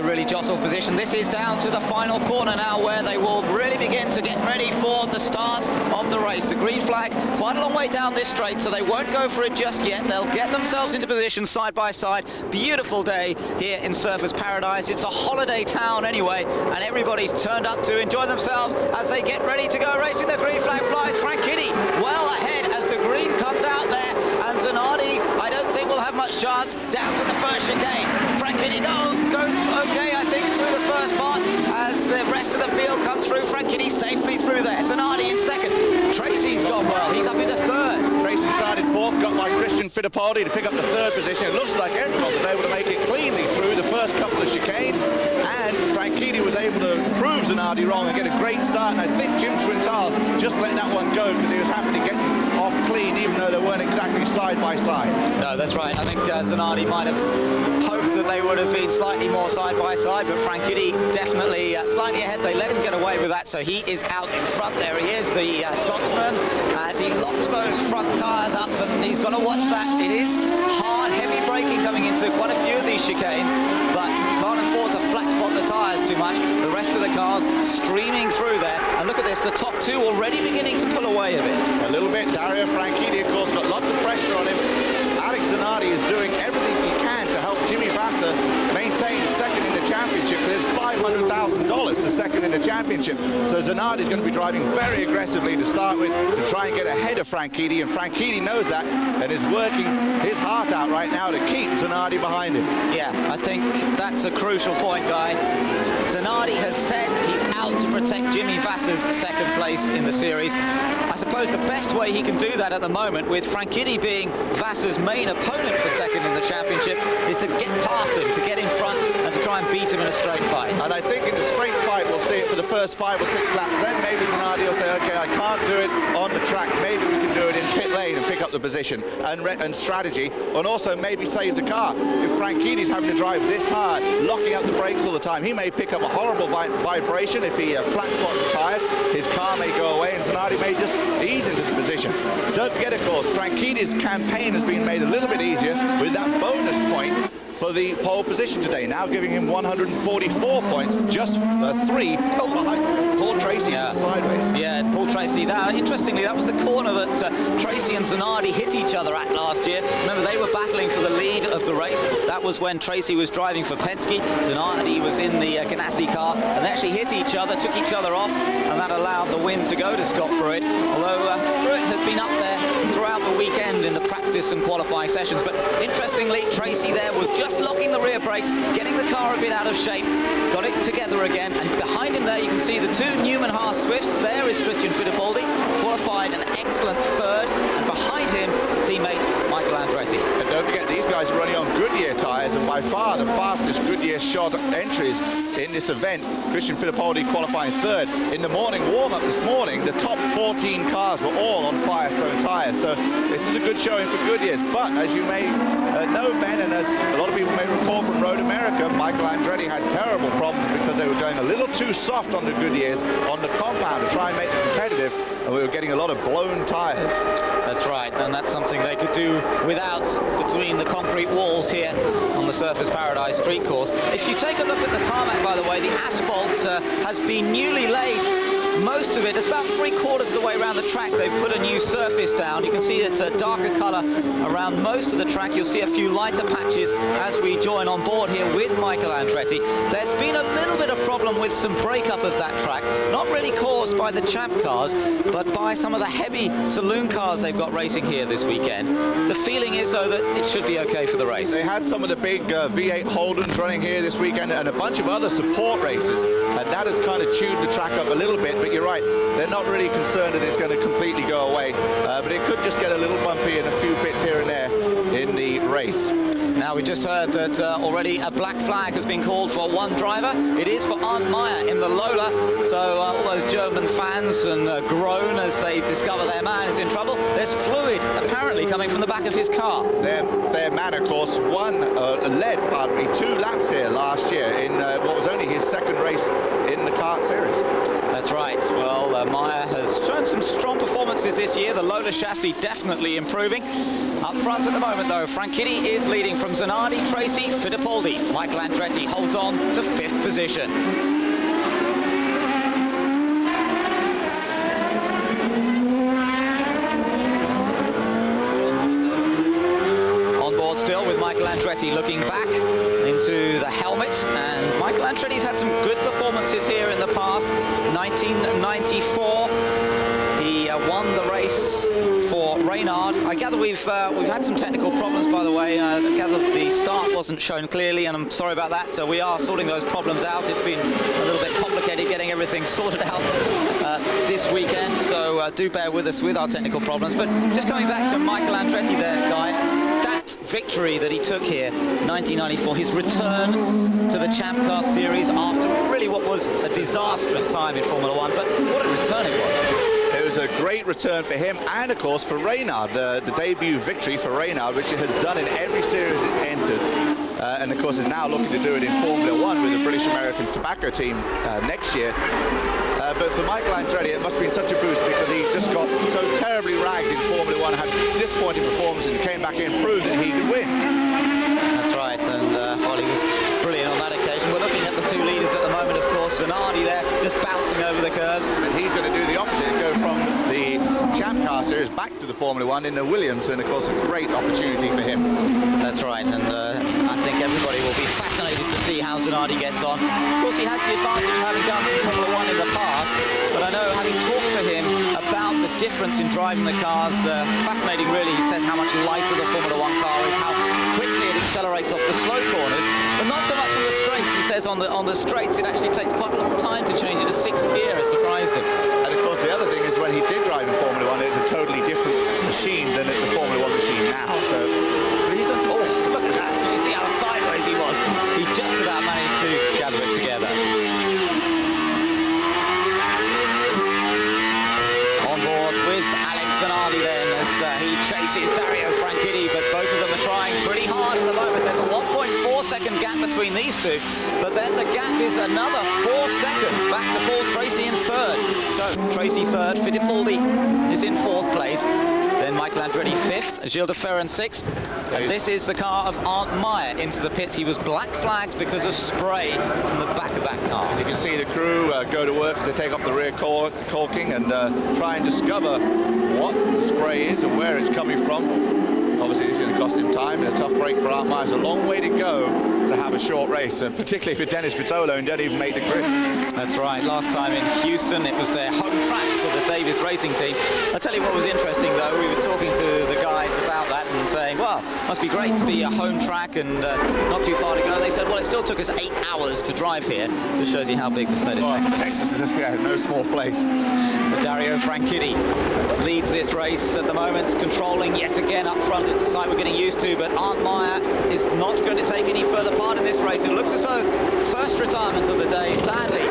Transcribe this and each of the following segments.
really jostle position. This is down to the final corner now, where they will really begin to get ready for the start of the race. The green flag quite a long way down this straight, so they won't go for it just yet. They'll get themselves into position side by side. Beautiful day here in Surfers Paradise. It's a holiday town anyway, and everybody's turned up to enjoy themselves as they get ready to go racing. The green flag flies. Frank Kitty well ahead as the green comes out there, and Zanardi, I don't think will have much chance down to the first chicane. Frank Kitty though goes okay, I think, through the first part as the rest of the field comes through. Frank Kitty safely through there. Zanardi in second. Tracy's gone well. He's up into third. Tracy started fourth, got by Christian Fittipaldi to pick up the third position. It looks like everyone was able to make it cleanly through the first couple of chicanes, and Frank Kitty was able to prove Zanardi wrong and get a great start. And I think Jim Swintal just let that one go because he was happy to get off clean, even though they weren't exactly side by side. No, that's right. I think Zanardi might have hoped that they would have been slightly more side by side, but Frank Kitty definitely slightly ahead. They let him get away with that, so he is out in front. There he is, the Scotsman, as he locks those front tyres up, and he's got to watch that. It is hard, heavy braking coming into quite a few of these chicanes, but can't afford to flat spot the tyres too much. The rest of the cars streaming through there, and look at this, the top two already beginning to pull away a bit. A little bit. Dario Franchitti, of course, got lots of pressure on him. Alex Zanardi is doing everything he can to help Jimmy Vasser maintain second in the championship. There's $500,000 to second in the championship. So Zanardi is going to be driving very aggressively to start with to try and get ahead of Franchitti, and Franchitti knows that and is working his heart out right now to keep Zanardi behind him. Yeah, I think that's a crucial point, Guy. Zanardi has said he's out to protect Jimmy Vasser's second place in the series. I suppose the best way he can do that at the moment, with Franchitti being Vasser's main opponent for second in the championship, is to get past him, to get in front and to try and beat him in a straight fight. And I think in the straight fight we'll see it for the first 5 or 6 laps. Then maybe Zanardi will say, okay, I can't do it on the track. Maybe we can do it in pit lane and pick up the position and strategy, and also maybe save the car. If Franchitti's having to drive this hard, locking up the brakes all the time, he may pick up a horrible vibration if he flat spots the tyres. His car may go away and Zanardi may just ease into the position. Don't forget, of course, Franchitti's campaign has been made a little bit easier with that bonus point for the pole position today, now giving him 144 points, just 3 behind Paul Tracy sideways. Yeah, Paul Tracy. Interestingly, that was the corner that Tracy and Zanardi hit each other at last year. Remember, they were battling for the lead of the race. That was when Tracy was driving for Penske. Zanardi was in the Ganassi car, and they actually hit each other, took each other off, and that allowed the win to go to Scott Pruitt. Although Pruitt had been up there throughout the weekend in the practice and qualifying sessions. But interestingly, Tracy there was just locking the rear brakes, getting the car a bit out of shape, got it together again, and behind him there you can see the two Newman Haas Swifts. There is Christian Fittipaldi, qualified an excellent third, and behind him, teammate Michael Andretti. And don't forget, these guys are running on Goodyear tyres, and by far the fastest Goodyear shod entries in this event. Christian Fittipaldi qualifying third. In the morning warm-up this morning, the top 14 cars were all on Firestone tyres, so this is a good showing for Goodyear's. But as you may know, Ben, and as a lot of people may recall from Road America, Michael Andretti had terrible problems because they were going a little too soft on the Goodyears on the compound to try and make it competitive, and we were getting a lot of blown tyres. That's right, and that's something they could do without between the concrete walls here on the Surfers Paradise street course. If you take a look at the tarmac, by the way, the asphalt has been newly laid. Most of it, it's about 3/4 of the way around the track. They've put a new surface down. You can see it's a darker colour around most of the track. You'll see a few lighter patches as we join on board here with Michael Andretti. There's been a little bit of problem with some breakup of that track, not really caused by the champ cars, but by some of the heavy saloon cars they've got racing here this weekend. The feeling is, though, that it should be okay for the race. They had some of the big V8 Holdens running here this weekend and a bunch of other support races, and that has kind of chewed the track up a little bit. But you're right, they're not really concerned that it's going to completely go away, but it could just get a little bumpy and a few bits here and there in the race. Now, we just heard that already a black flag has been called for one driver. It is for Arndt Meyer in the Lola. So all those German fans and groan as they discover their man is in trouble. There's fluid apparently coming from the back of his car. Their man, of course, led 2 laps here last year in what was only his second race in the kart series. That's right. Well, Meyer has shown some strong performances this year. The Lola chassis definitely improving. Up front at the moment, though, Franchitti is leading from Zanardi, Tracy, Fittipaldi. Michael Andretti holds on to 5th position. Still with Michael Andretti looking back into the helmet, and Michael Andretti's had some good performances here in the past. 1994 he won the race for Reynard. I gather we've had some technical problems, by the way. I gather the start wasn't shown clearly, and I'm sorry about that. We are sorting those problems out. It's been a little bit complicated getting everything sorted out this weekend, so do bear with us with our technical problems. But just coming back to Michael Andretti there, Guy, victory that he took here, 1994, his return to the Champ Car Series after really what was a disastrous time in Formula One, but what a return it was. It was a great return for him and, of course, for Reynard, the debut victory for Reynard, which it has done in every series it's entered. And, of course, is now looking to do it in Formula One with the British American Tobacco team next year. But for Michael Andretti, it must have been such a boost because he just got so terribly ragged in Formula One, had disappointing performances, and came back in and proved that he could win. That's right, and well, he was brilliant on that occasion. We're looking at the two leaders at the moment, of course. Zanardi there, just bouncing over the curves. And he's going to do the opposite and go from the Champ Car Series back to the Formula One in the Williams, and of course a great opportunity for him. That's right, and I think everybody will be fascinated to see how Zanardi gets on. Of course, he has the advantage of having done some Formula One in the past, but I know, having talked to him about the difference in driving the cars, fascinating really. He says how much lighter the Formula One car is, how quickly it accelerates off the slow corners, but not so much on the straights. He says on the straights it actually takes quite a long time to change it to 6th gear. It surprised him. And of course the other thing is when he did drive in Formula One, it's a totally different machine than the Formula One machine now. So, but he's done some look at that. Do you see how sideways he was? He just about managed to gather it together. On board with Alex Zanardi then as he chases Dario Franchitti, but both of them are trying pretty hard at the moment. There's a 1.4-second gap between these two, but then the gap is another 4 seconds back to Paul Tracy in 3rd. So Tracy 3rd, Fittipaldi is in 4th place. Then Michael Andretti 5th, Gilles de Ferran 6th. And this is the car of Arndt Meyer into the pits. He was black flagged because of spray from the back of that car. You can see the crew go to work as they take off the rear caulking and try and discover what the spray is and where it's coming from. Obviously, it's going to cost him time and a tough break for Arndt Meyer. It's a long way to go to have a short race, and particularly for Dennis Vitolo, and didn't even make the grid. That's right. Last time in Houston, it was their home track for the Davis racing team. I'll tell you what was interesting, though. We were talking to the guys about that and saying, well, must be great to be a home track and not too far to go. They said, well, it still took us 8 hours to drive here. Just shows you how big the state of Texas is no small place. But Dario Franchitti leads this race at the moment, controlling yet again up front. It's a sight we're getting used to, but Arndt Meyer is not going to take any further part in this race. It looks as though first retirement of the day, sadly,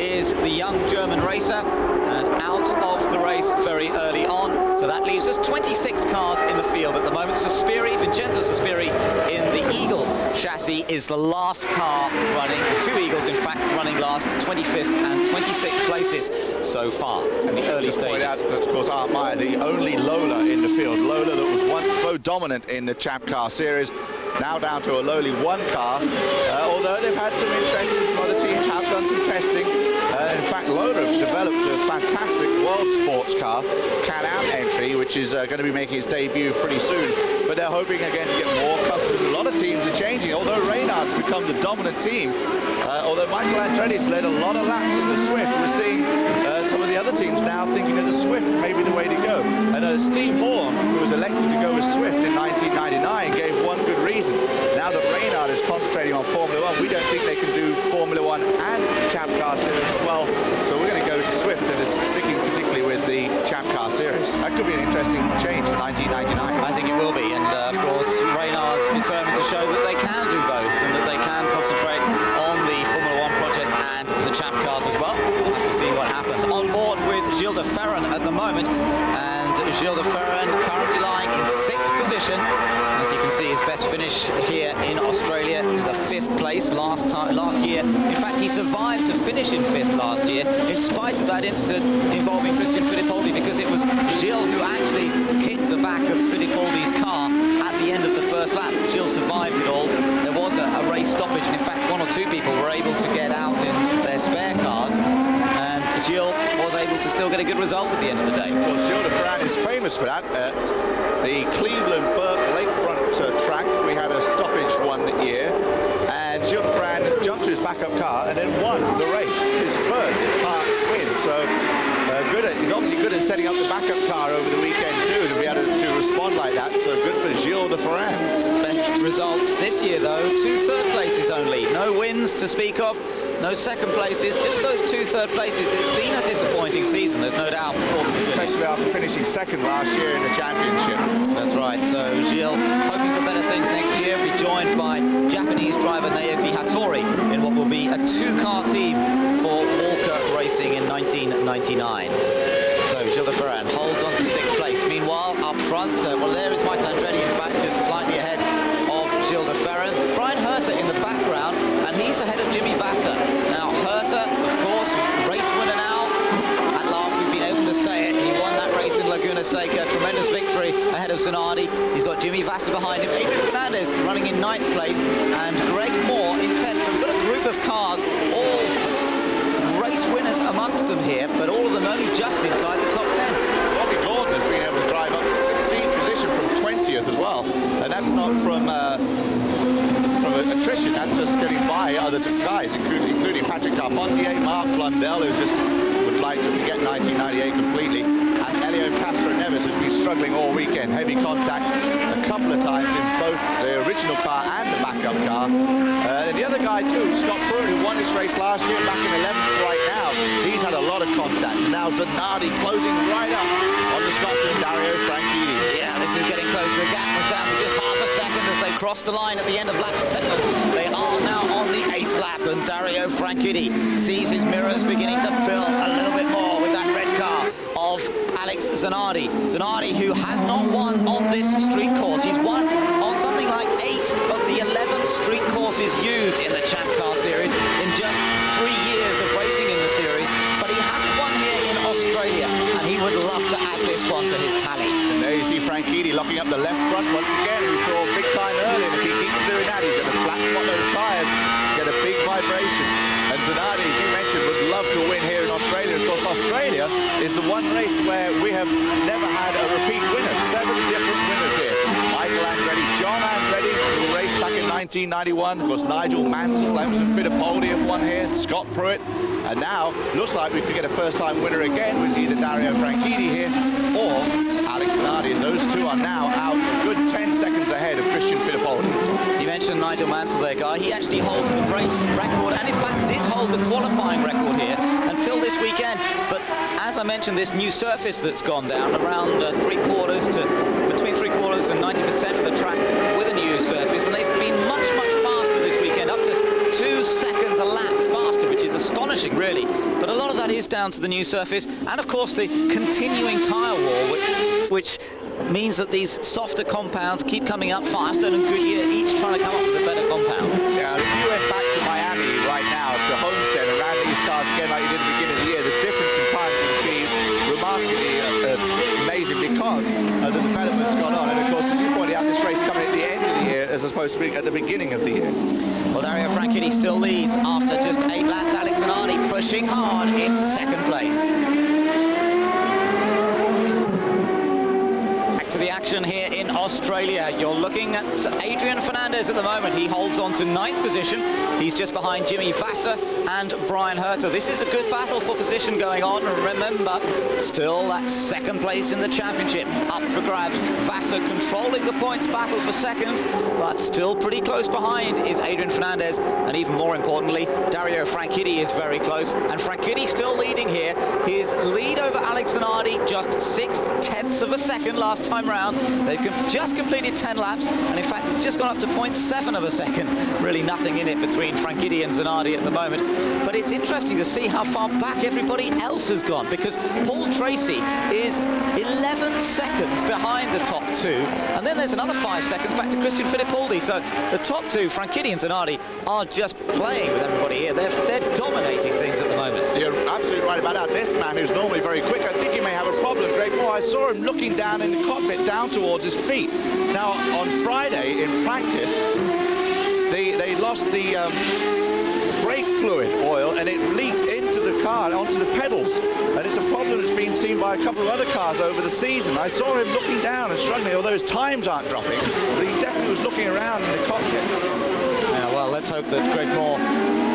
is the young German racer, and out of the race very early on. So that leaves us 26 cars in the field at the moment. Vincenzo Sospiri in the Eagle chassis is the last car running. The 2 Eagles, in fact, running last, 25th and 26th places so far in the early stages. Point out that, of course, Arndt Meyer, the only Lola in the field. Lola that was once so dominant in the Champ Car Series, now down to a lowly 1 car. Although they've had some interest in some other teams, have done some testing. In fact, Lola have developed a fantastic world sports car, Can-Am entry, which is going to be making its debut pretty soon. But they're hoping again to get more customers. A lot of teams are changing, although Reynard's become the dominant team. Although Michael Andretti's led a lot of laps in the Swift, we're seeing some of the other teams now thinking that the Swift may be the way to go. And Steve Horn, who was elected to go with Swift in 1999, gave one good reason. Now that Reynard is concentrating on Formula One, we don't think they can do Formula One and Champ Car Series as well. So we're going to go to Swift, and it's sticking particularly with the Champ Car Series. That could be an interesting change to 1999. I think it will be, and of course Reynard's determined to show that they can do both and that they can concentrate on the Formula One project and the Champ Cars as well. We'll have to see what happens. On board with Gilles de Ferran at the moment, and Gilles de Ferran currently lying in 6th position. As you can see, his best finish here in Australia is a 5th place last year. In fact, he survived to finish in 5th last year, in spite of that incident involving Christian Fittipaldi, because it was Gilles who actually hit the back of Fittipaldi's car at the end of the first lap. Gilles survived it all. There was a race stoppage, and in fact, 1 or 2 people were able to get out in their spare cars. Gilles was able to still get a good result at the end of the day. Of course, Gilles de Ferran is famous for that. At the Cleveland Burke Lakefront track, we had a stoppage one year, and Gilles de Ferran jumped to his backup car and then won the race, his first part win. So he's obviously good at setting up the backup car over the weekend too, to be able to respond like that. So good for Gilles de Ferran. Best results this year, though, 2 third places only. No wins to speak of. No second places, just those 2 third places. It's been a disappointing season, there's no doubt. Especially after finishing 2nd last year in the championship. That's right, so Gilles hoping for better things next year, be joined by Japanese driver Naoki Hattori in what will be a 2-car team for Walker Racing in 1999. So Gilles de Ferran holds on to 6th place. Meanwhile, up front, well, there is Michael Andretti, in fact, just slightly ahead of Gilles de Ferran. Brian Herta in the background, and he's ahead of Jimmy Vasser. Now, Herta, of course, race winner now. At last, we've been able to say it. He won that race in Laguna Seca. Tremendous victory ahead of Zanardi. He's got Jimmy Vasser behind him. Adrian Fernandez running in 9th place, and Greg Moore in 10th. So we've got a group of cars, all race winners amongst them here, but all of them only just inside the top 10. Bobby Gordon has been able to drive up to 16th position from 20th as well, and that's not from attrition, that's just getting by other guys, including Patrick Carpentier, Mark Blundell, who just would like to forget 1998 completely, and Elio Castro Neves, who's been struggling all weekend. Heavy contact a couple of times in both the original car and the backup car. And the other guy too, Scott Pruitt, who won this race last year, back in 11th right now. He's had a lot of contact. And now Zanardi closing right up on the Scotsman Dario Franchitti. Yeah, this is getting close. The gap was down to just half a second as they crossed the line at the end of lap 7. They are now on the 8th lap, and Dario Franchitti sees his mirrors beginning to fill a little bit more with that red car of Alex Zanardi. Zanardi, who has not won on this street course. He's won on something like 8 of the 11 street courses used in the Champ Car Series in just 3 years of racing in the series. But he hasn't won here in Australia, and he would love to add this one to his tally. And there you see Franchitti locking up the left front once again. We saw big time early, and if he keeps doing that, he's going to flat spot those tyres, get a big vibration. And Zanardi, as you mentioned, would love to win here in Australia. Of course, Australia is the one race where we have never had a repeat winner. 7 different winners here. Michael Andretti, John Andretti, who raced back in 1991. Of course, Nigel Mansell, Emerson Fittipaldi have won here, Scott Pruitt. And now, looks like we could get a first-time winner again with either Dario Franchitti here or Alex Zanardi, as those two are now out a good 10 seconds ahead of Christian Fittipaldi. You mentioned Nigel Mansell there, Guy. He actually holds the race record, and in fact did hold the qualifying record here until this weekend. But as I mentioned, this new surface that's gone down around between 3/4 and 90% of the track with a new surface, and they've been much faster this weekend, up to 2 seconds a lap faster, which is astonishing, really. But a lot of that is down to the new surface, and of course the continuing tyre war, which means that these softer compounds keep coming up faster, and Goodyear each trying to come up with a better compound. Yeah, if you went back to Miami right now, to Homestead, and ran these cars again like you did at the beginning of the year, the difference in times would be remarkably amazing, because the development's gone on. And of course, as you pointed out, this race coming at the end of the year as opposed to being at the beginning of the year. Well, Dario Franchitti still leads after just 8 laps. Alex Zanardi pushing hard in 2nd place. To the action here in Australia. You're looking at Adrian Fernandez at the moment. He holds on to 9th position. He's just behind Jimmy Vasser and Brian Herta. This is a good battle for position going on. Remember, still that 2nd place in the championship up for grabs. Vasser controlling the points battle for 2nd, but still pretty close behind is Adrian Fernandez, and even more importantly, Dario Franchitti is very close, and Franchitti still leading here. His lead over Alex Zanardi just 6/10 of a second last time round. They've just completed 10 laps, and in fact it's just gone up to 0.7 of a second. Really nothing in it between Franchitti and Zanardi at the moment. But it's interesting to see how far back everybody else has gone, because Paul Tracy is 11 seconds behind the top two, and then there's another 5 seconds back to Christian Fittipaldi. So the top two, Franchitti and Zanardi, are just playing with everybody here. They're dominating things at the moment. You're absolutely right about that. This man, who's normally very quick, I think he may have a problem. Greg Moore, I saw him looking down in the cockpit, down towards his feet. Now, on Friday in practice, they lost the brake fluid oil, and it leaked into the car, onto the pedals. And it's a problem that's been seen by a couple of other cars over the season. I saw him looking down and struggling, although his times aren't dropping. But he definitely was looking around in the cockpit. Yeah, well, let's hope that Greg Moore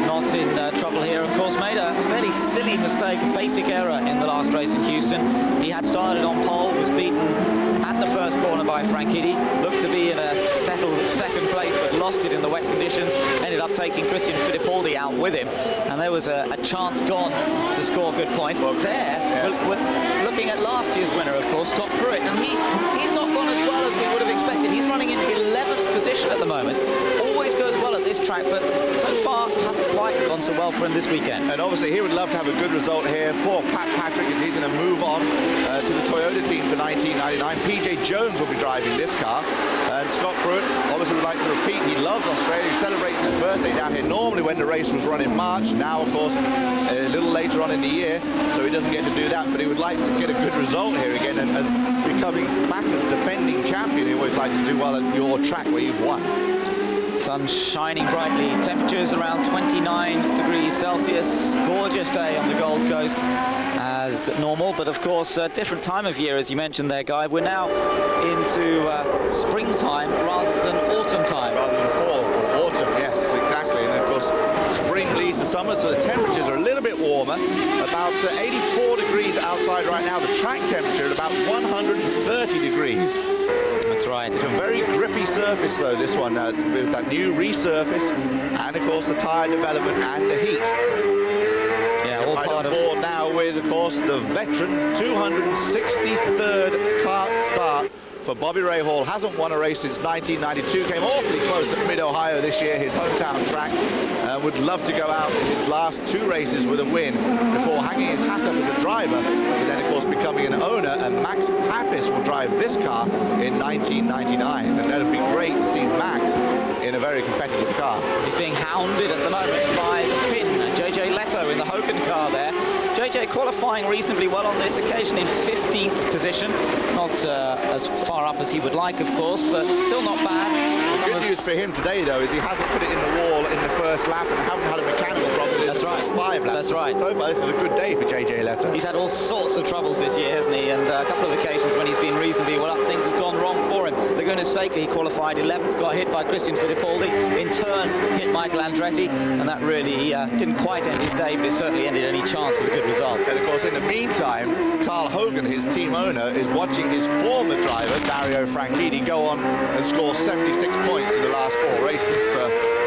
not in trouble here. Of course, made a fairly silly mistake, a basic error in the last race in Houston. He had started on pole, was beaten at the first corner by Franchitti, looked to be in a settled second place, but lost it in the wet conditions, ended up taking Christian Fittipaldi out with him, and there was a chance gone to score good points. Well, we're looking at last year's winner, of course, Scott Pruitt, and he's not gone as well as we would have expected. He's running in 11th position at the moment. Always goes well at this track, but so far hasn't quite gone so well for him this weekend. And obviously he would love to have a good result here for Pat Patrick, as he's going to move on to the Toyota team for 1999. PJ Jones will be driving this car, and Scott Pruitt obviously would like to repeat. He loves Australia. He celebrates his birthday down here normally when the race was run in March. Now, of course, a little later on in the year, so he doesn't get to do that, but he would like to get a good result here again, and becoming back as a defending champion. He always likes to do well at your track where you've won. Sun shining brightly, temperatures around 29 degrees Celsius. Gorgeous day on the Gold Coast as normal, but of course a different time of year, as you mentioned there, Guy. We're now into springtime rather than autumn time. Rather than fall or autumn, yes, exactly. And of course spring leads to summer, so the temperatures are a little bit warmer. About 84 degrees outside right now. The track temperature at about 130 degrees. That's right. It's a very grippy surface, though, this one, with that new resurface, and of course the tyre development and the heat. Yeah, all part on board now with, of course, the veteran 263rd kart start for Bobby Rahal. Hasn't won a race since 1992. Came awfully close at Mid-Ohio this year, his hometown track. Would love to go out in his last two races with a win before hanging his hat up as a driver, but then of course becoming an owner, and Max Papis will drive this car in 1999, and that would be great to see Max in a very competitive car. He's being hounded at the moment by Finn, JJ Leto in the Hogan car there. JJ qualifying reasonably well on this occasion in 15th position. Not as far up as he would like, of course, but still not bad. The good news for him today, though, is he hasn't put it in the wall in the first lap and haven't had a mechanical problem in the first 5 laps. That's right. So far, this is a good day for JJ Leto. He's had all sorts of troubles this year, hasn't he? And a couple of occasions when he's been reasonably well up, things have gone wrong for him. Laguna's sake, he qualified 11th, got hit by Christian Fittipaldi, in turn hit Michael Andretti, and that really didn't quite end his day, but it certainly ended any chance of a good result. And of course, in the meantime, Carl Hogan, his team owner, is watching his former driver, Dario Franchitti, go on and score 76 points in the last 4 races.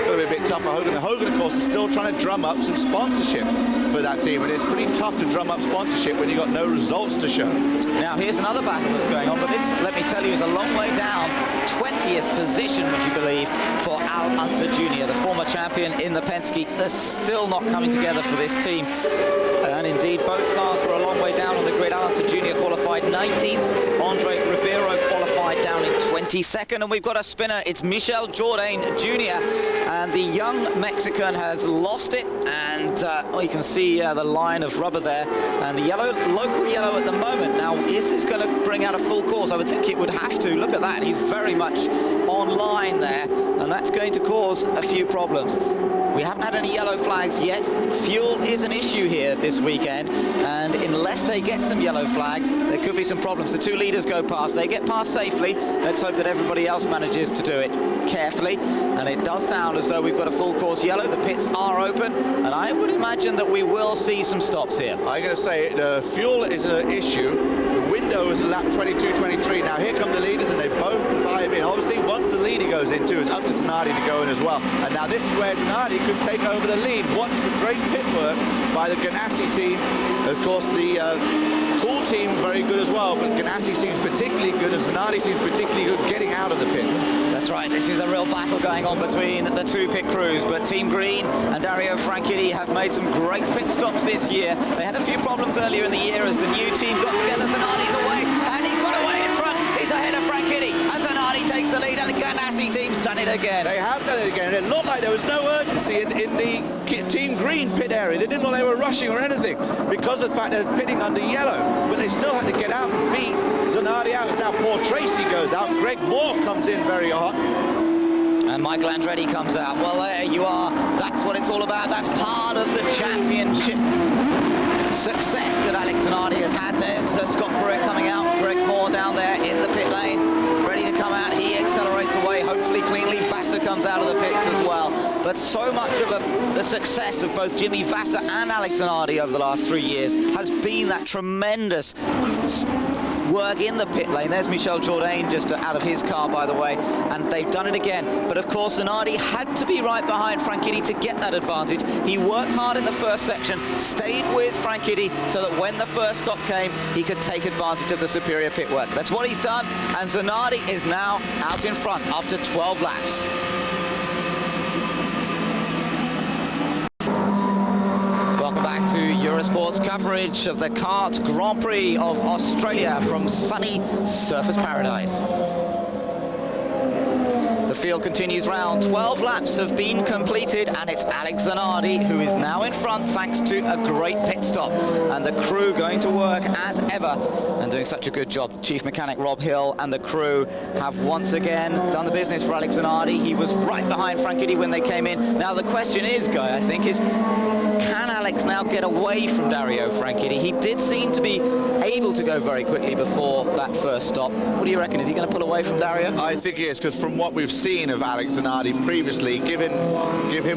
Going to be a bit tough for Hogan. And Hogan, of course, is still trying to drum up some sponsorship for that team, and it's pretty tough to drum up sponsorship when you've got no results to show. Now, here's another battle that's going on, but this, let me tell you, is a long way down. 20th position, would you believe, for Al Unser Jr., the former champion in the Penske. They're still not coming together for this team. And indeed, both cars were a long way down on the grid. Al Unser Jr. qualified 19th. Andre Ribeiro qualified down in 22nd. And we've got a spinner. It's Michel Jourdain Jr. And the young Mexican has lost it. And you can see the line of rubber there. And the yellow, local yellow at the moment. Now, is this going to bring out a full course? I would think it would have to. Look at that. He's very much on line there. And that's going to cause a few problems. We haven't had any yellow flags yet. Fuel is an issue here this weekend, and unless they get some yellow flags, there could be some problems. The 2 leaders go past. They get past safely. Let's hope that everybody else manages to do it carefully. And it does sound as though we've got a full course yellow. The pits are open, and I would imagine that we will see some stops here. I'm going to say the fuel is an issue. The window is at lap 22-23. Now here come the leaders, and they both dive in. Obviously, once the leader goes in too, it's up to Zanardi to go in as well. And now this is where Zanardi could take over the lead. Watch the great pit work by the Ganassi team. Of course, the cool whole team very good as well, but Ganassi seems particularly good and Zanardi seems particularly good getting out of the pits. That's right, this is a real battle going on between the two pit crews, but Team Green and Dario Franchitti have made some great pit stops this year. They had a few problems earlier in the year as the new team got together. Zanardi's away, and he's got away in front. He's ahead of Franchitti, and Zanardi takes the lead, and the Ganassi team's done it again. They have done it again. It looked like there was no urgency in the Team Green pit area. They didn't know they were rushing or anything because of the fact they're pitting under yellow, but they still had to get out and beat Zanardi out. Now Paul Tracy goes out, Greg Moore comes in very hot. And Michael Andretti comes out. Well, there you are. That's what it's all about. That's part of the championship success that Alex Zanardi has had. There's Scott Pruitt coming out. Greg Moore down there in the pit lane, ready to come out. He accelerates away, hopefully cleanly. Vassar comes out of the pits as well. But so much of the success of both Jimmy Vassar and Alex Zanardi over the last 3 years has been that tremendous work in the pit lane. There's Michel Jourdain just out of his car, by the way, and they've done it again. But of course, Zanardi had to be right behind Franchitti to get that advantage. He worked hard in the first section, stayed with Franchitti so that when the first stop came, he could take advantage of the superior pit work. That's what he's done, and Zanardi is now out in front after 12 laps. Welcome back to Eurosport's coverage of the Kart Grand Prix of Australia from sunny Surfers Paradise. The field continues round. 12 laps have been completed, and it's Alex Zanardi who is now in front thanks to a great pit stop. And the crew going to work as ever and doing such a good job. Chief Mechanic Rob Hill and the crew have once again done the business for Alex Zanardi. He was right behind Franchitti when they came in. Now the question is, Guy, I think, is can Alex now get away from Dario Franchitti? He did seem to be able to go very quickly before that first stop. What do you reckon? Is he going to pull away from Dario? I think he is, because from what we've seen of Alex Zanardi previously, give him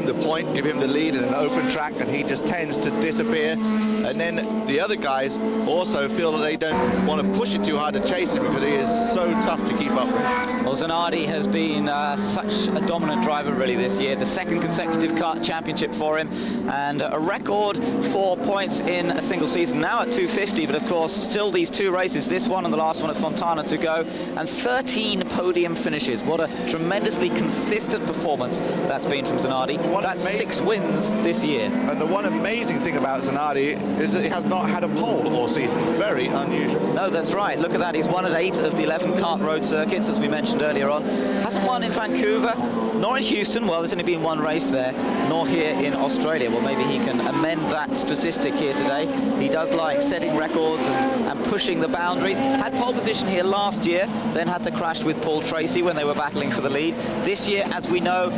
the point, give him the lead in an open track, and he just tends to disappear. And then the other guys also feel that they don't want to push it too hard to chase him because he is so tough to keep up with. Well, Zanardi has been such a dominant driver really this year. The second consecutive kart championship for him, and a record for points in a single season, now at 250, but of course still these two races, this one and the last one at Fontana to go, and 13 podium finishes. What a tremendously consistent performance that's been from Zanardi. That's 6 wins this year. And the one amazing thing about Zanardi is that he has not had a pole all season. Very unusual. No, that's right. Look at that. He's won at 8 of the 11 kart road circuits, as we mentioned earlier on. Hasn't won in Vancouver, nor in Houston. Well, there's only been one race there, nor here in Australia. Well, maybe he can amend that statistic here today. He does like setting records and pushing the boundaries. Had pole position here last year, then had the crash with Paul Tracy when they were battling for the lead. This year, as we know,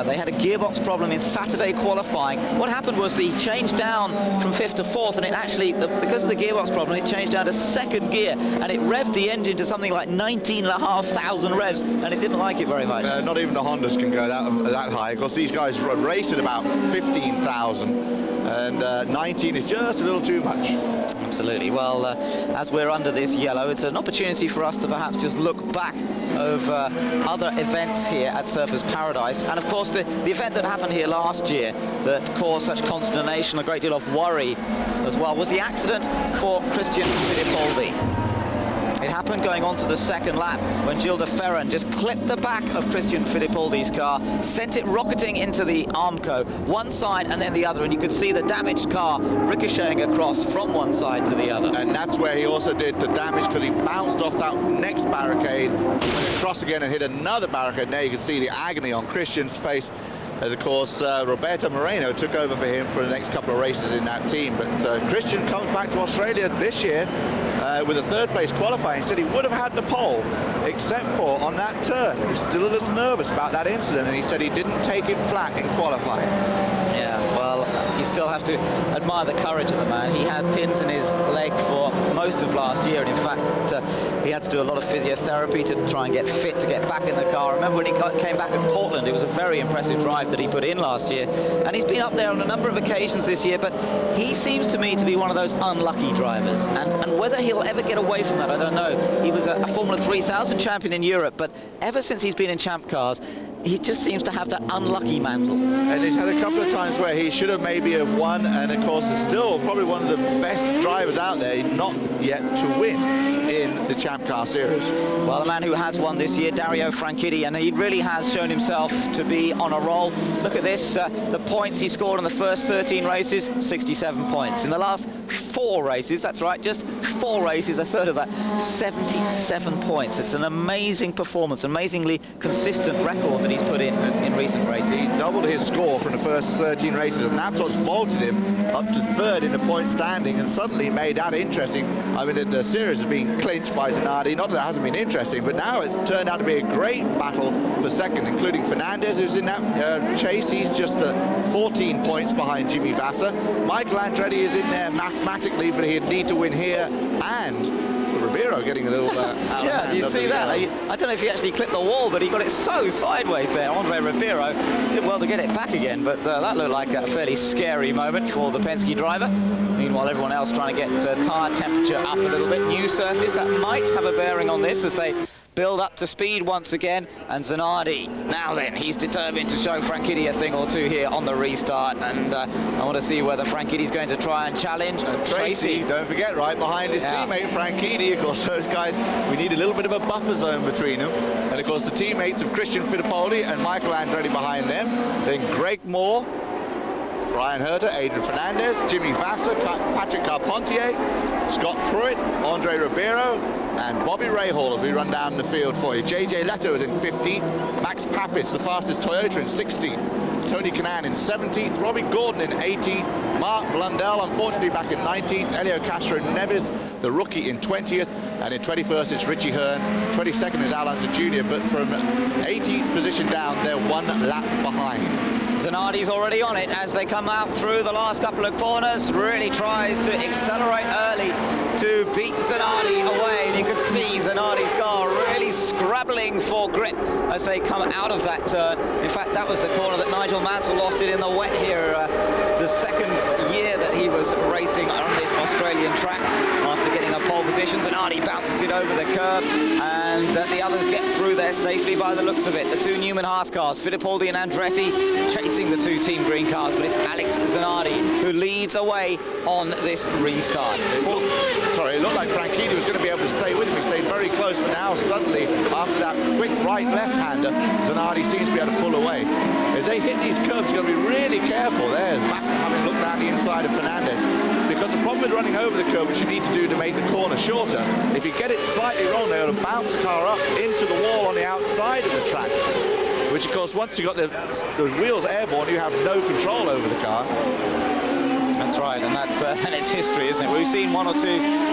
they had a gearbox problem in Saturday qualifying. What happened was he changed down from 5th to 4th, and it actually, because of the gearbox problem, it changed down to 2nd gear, and it revved the engine to something like 19,500 revs, and it didn't like it very much. Not even the Hondas can go that high. Of course, these guys race at about 15,000, and 19 is just a little too much. Absolutely. Well, as we're under this yellow, it's an opportunity for us to perhaps just look back over other events here at Surfers Paradise. And of course, the event that happened here last year that caused such consternation, a great deal of worry as well, was the accident for Christian Fittipaldi. It happened going on to the second lap when Gilles de Ferran just clipped the back of Christian Fittipaldi's car, sent it rocketing into the Armco, one side and then the other, and you could see the damaged car ricocheting across from one side to the other. And that's where he also did the damage, because he bounced off that next barricade, went across again and hit another barricade. And there you can see the agony on Christian's face, as of course Roberto Moreno took over for him for the next couple of races in that team. But Christian comes back to Australia this year with a 3rd place qualifying. He said he would have had the pole except for on that turn. He's still a little nervous about that incident, and he said he didn't take it flat in qualifying. Yeah, well, you still have to admire the courage of the man. He had pins in his leg for most of last year, and in fact he had to do a lot of physiotherapy to try and get fit to get back in the car. I remember when he came back at Portland, it was a very impressive drive that he put in last year, and he's been up there on a number of occasions this year, but he seems to me to be one of those unlucky drivers, and whether he'll ever get away from that, I don't know. He was a Formula 3000 champion in Europe, but ever since he's been in champ cars, he just seems to have that unlucky mantle. And he's had a couple of times where he should have maybe have won, and of course is still probably one of the best drivers out there, not yet to win in the Champ Car Series. Well, the man who has won this year, Dario Franchitti, and he really has shown himself to be on a roll. Look at this, the points he scored in the first 13 races, 67 points. In the last 4 races, that's right, just 4 races, a third of that, 77 points. It's an amazing performance, amazingly consistent record that he's put in recent races. He doubled his score from the first 13 races, and that's what's vaulted him up to 3rd in the point standing, and suddenly made that interesting. I mean, the series has been clinched by Zanardi. Not that it hasn't been interesting, but now it's turned out to be a great battle for second, including Fernandez, who's in that chase. He's just 14 points behind Jimmy Vasser. Michael Andretti is in there mathematically, but he'd need to win here, and Ribeiro getting a little yeah, you see that? I don't know if he actually clipped the wall, but he got it so sideways there. Andre Ribeiro did well to get it back again, but that looked like a fairly scary moment for the Penske driver. Meanwhile, everyone else trying to get tyre temperature up a little bit. New surface, that might have a bearing on this as they build up to speed once again. And Zanardi, now then, he's determined to show Franchitti a thing or two here on the restart, and I want to see whether Franchitti's going to try and challenge Tracy. Don't forget, right behind his teammate Franchitti. Of course, those guys, we need a little bit of a buffer zone between them. And of course, the teammates of Christian Fittipaldi and Michael Andretti behind them. Then Greg Moore, Brian Herter, Adrian Fernandez, Jimmy Vasser, Patrick Carpentier, Scott Pruitt, Andre Ribeiro, and Bobby Rahal as we run down the field for you. JJ Leto is in 15th, Max Papis, the fastest Toyota, in 16th, Tony Kanaan in 17th, Robbie Gordon in 18th, Mark Blundell, unfortunately, back in 19th, Elio Castro Neves, the rookie, in 20th, and in 21st it's Richie Hearn, 22nd is Alonso Jr., but from 18th position down, they're 1 lap behind. Zanardi's already on it as they come out through the last couple of corners. Really tries to accelerate early to beat Zanardi away. And you can see Zanardi's car really scrabbling for grip as they come out of that turn. In fact, that was the corner that Nigel Mansell lost it in the wet here, the second year that he was racing on this Australian track. After getting a pole position, Zanardi bounces it over the curb, and the others get through there safely by the looks of it. The 2 Newman Haas cars, Fittipaldi and Andretti, chasing the 2 Team Green cars, but it's Alex Zanardi who leads away on this restart. It looked like Franchitti was going to be able to stay with him. He stayed very close, but now suddenly, after that quick right-left-hander, Zanardi seems to be able to pull away. As they hit these curves, you've got to be really careful there. Vasser having looked down the inside of Fernandez. Because the problem with running over the curve, which you need to do to make the corner shorter, if you get it slightly wrong, they're going to bounce the car up into the wall on the outside of the track. Which, of course, once you've got the wheels airborne, you have no control over the car. That's right, and that's it's history, isn't it? We've seen 1 or 2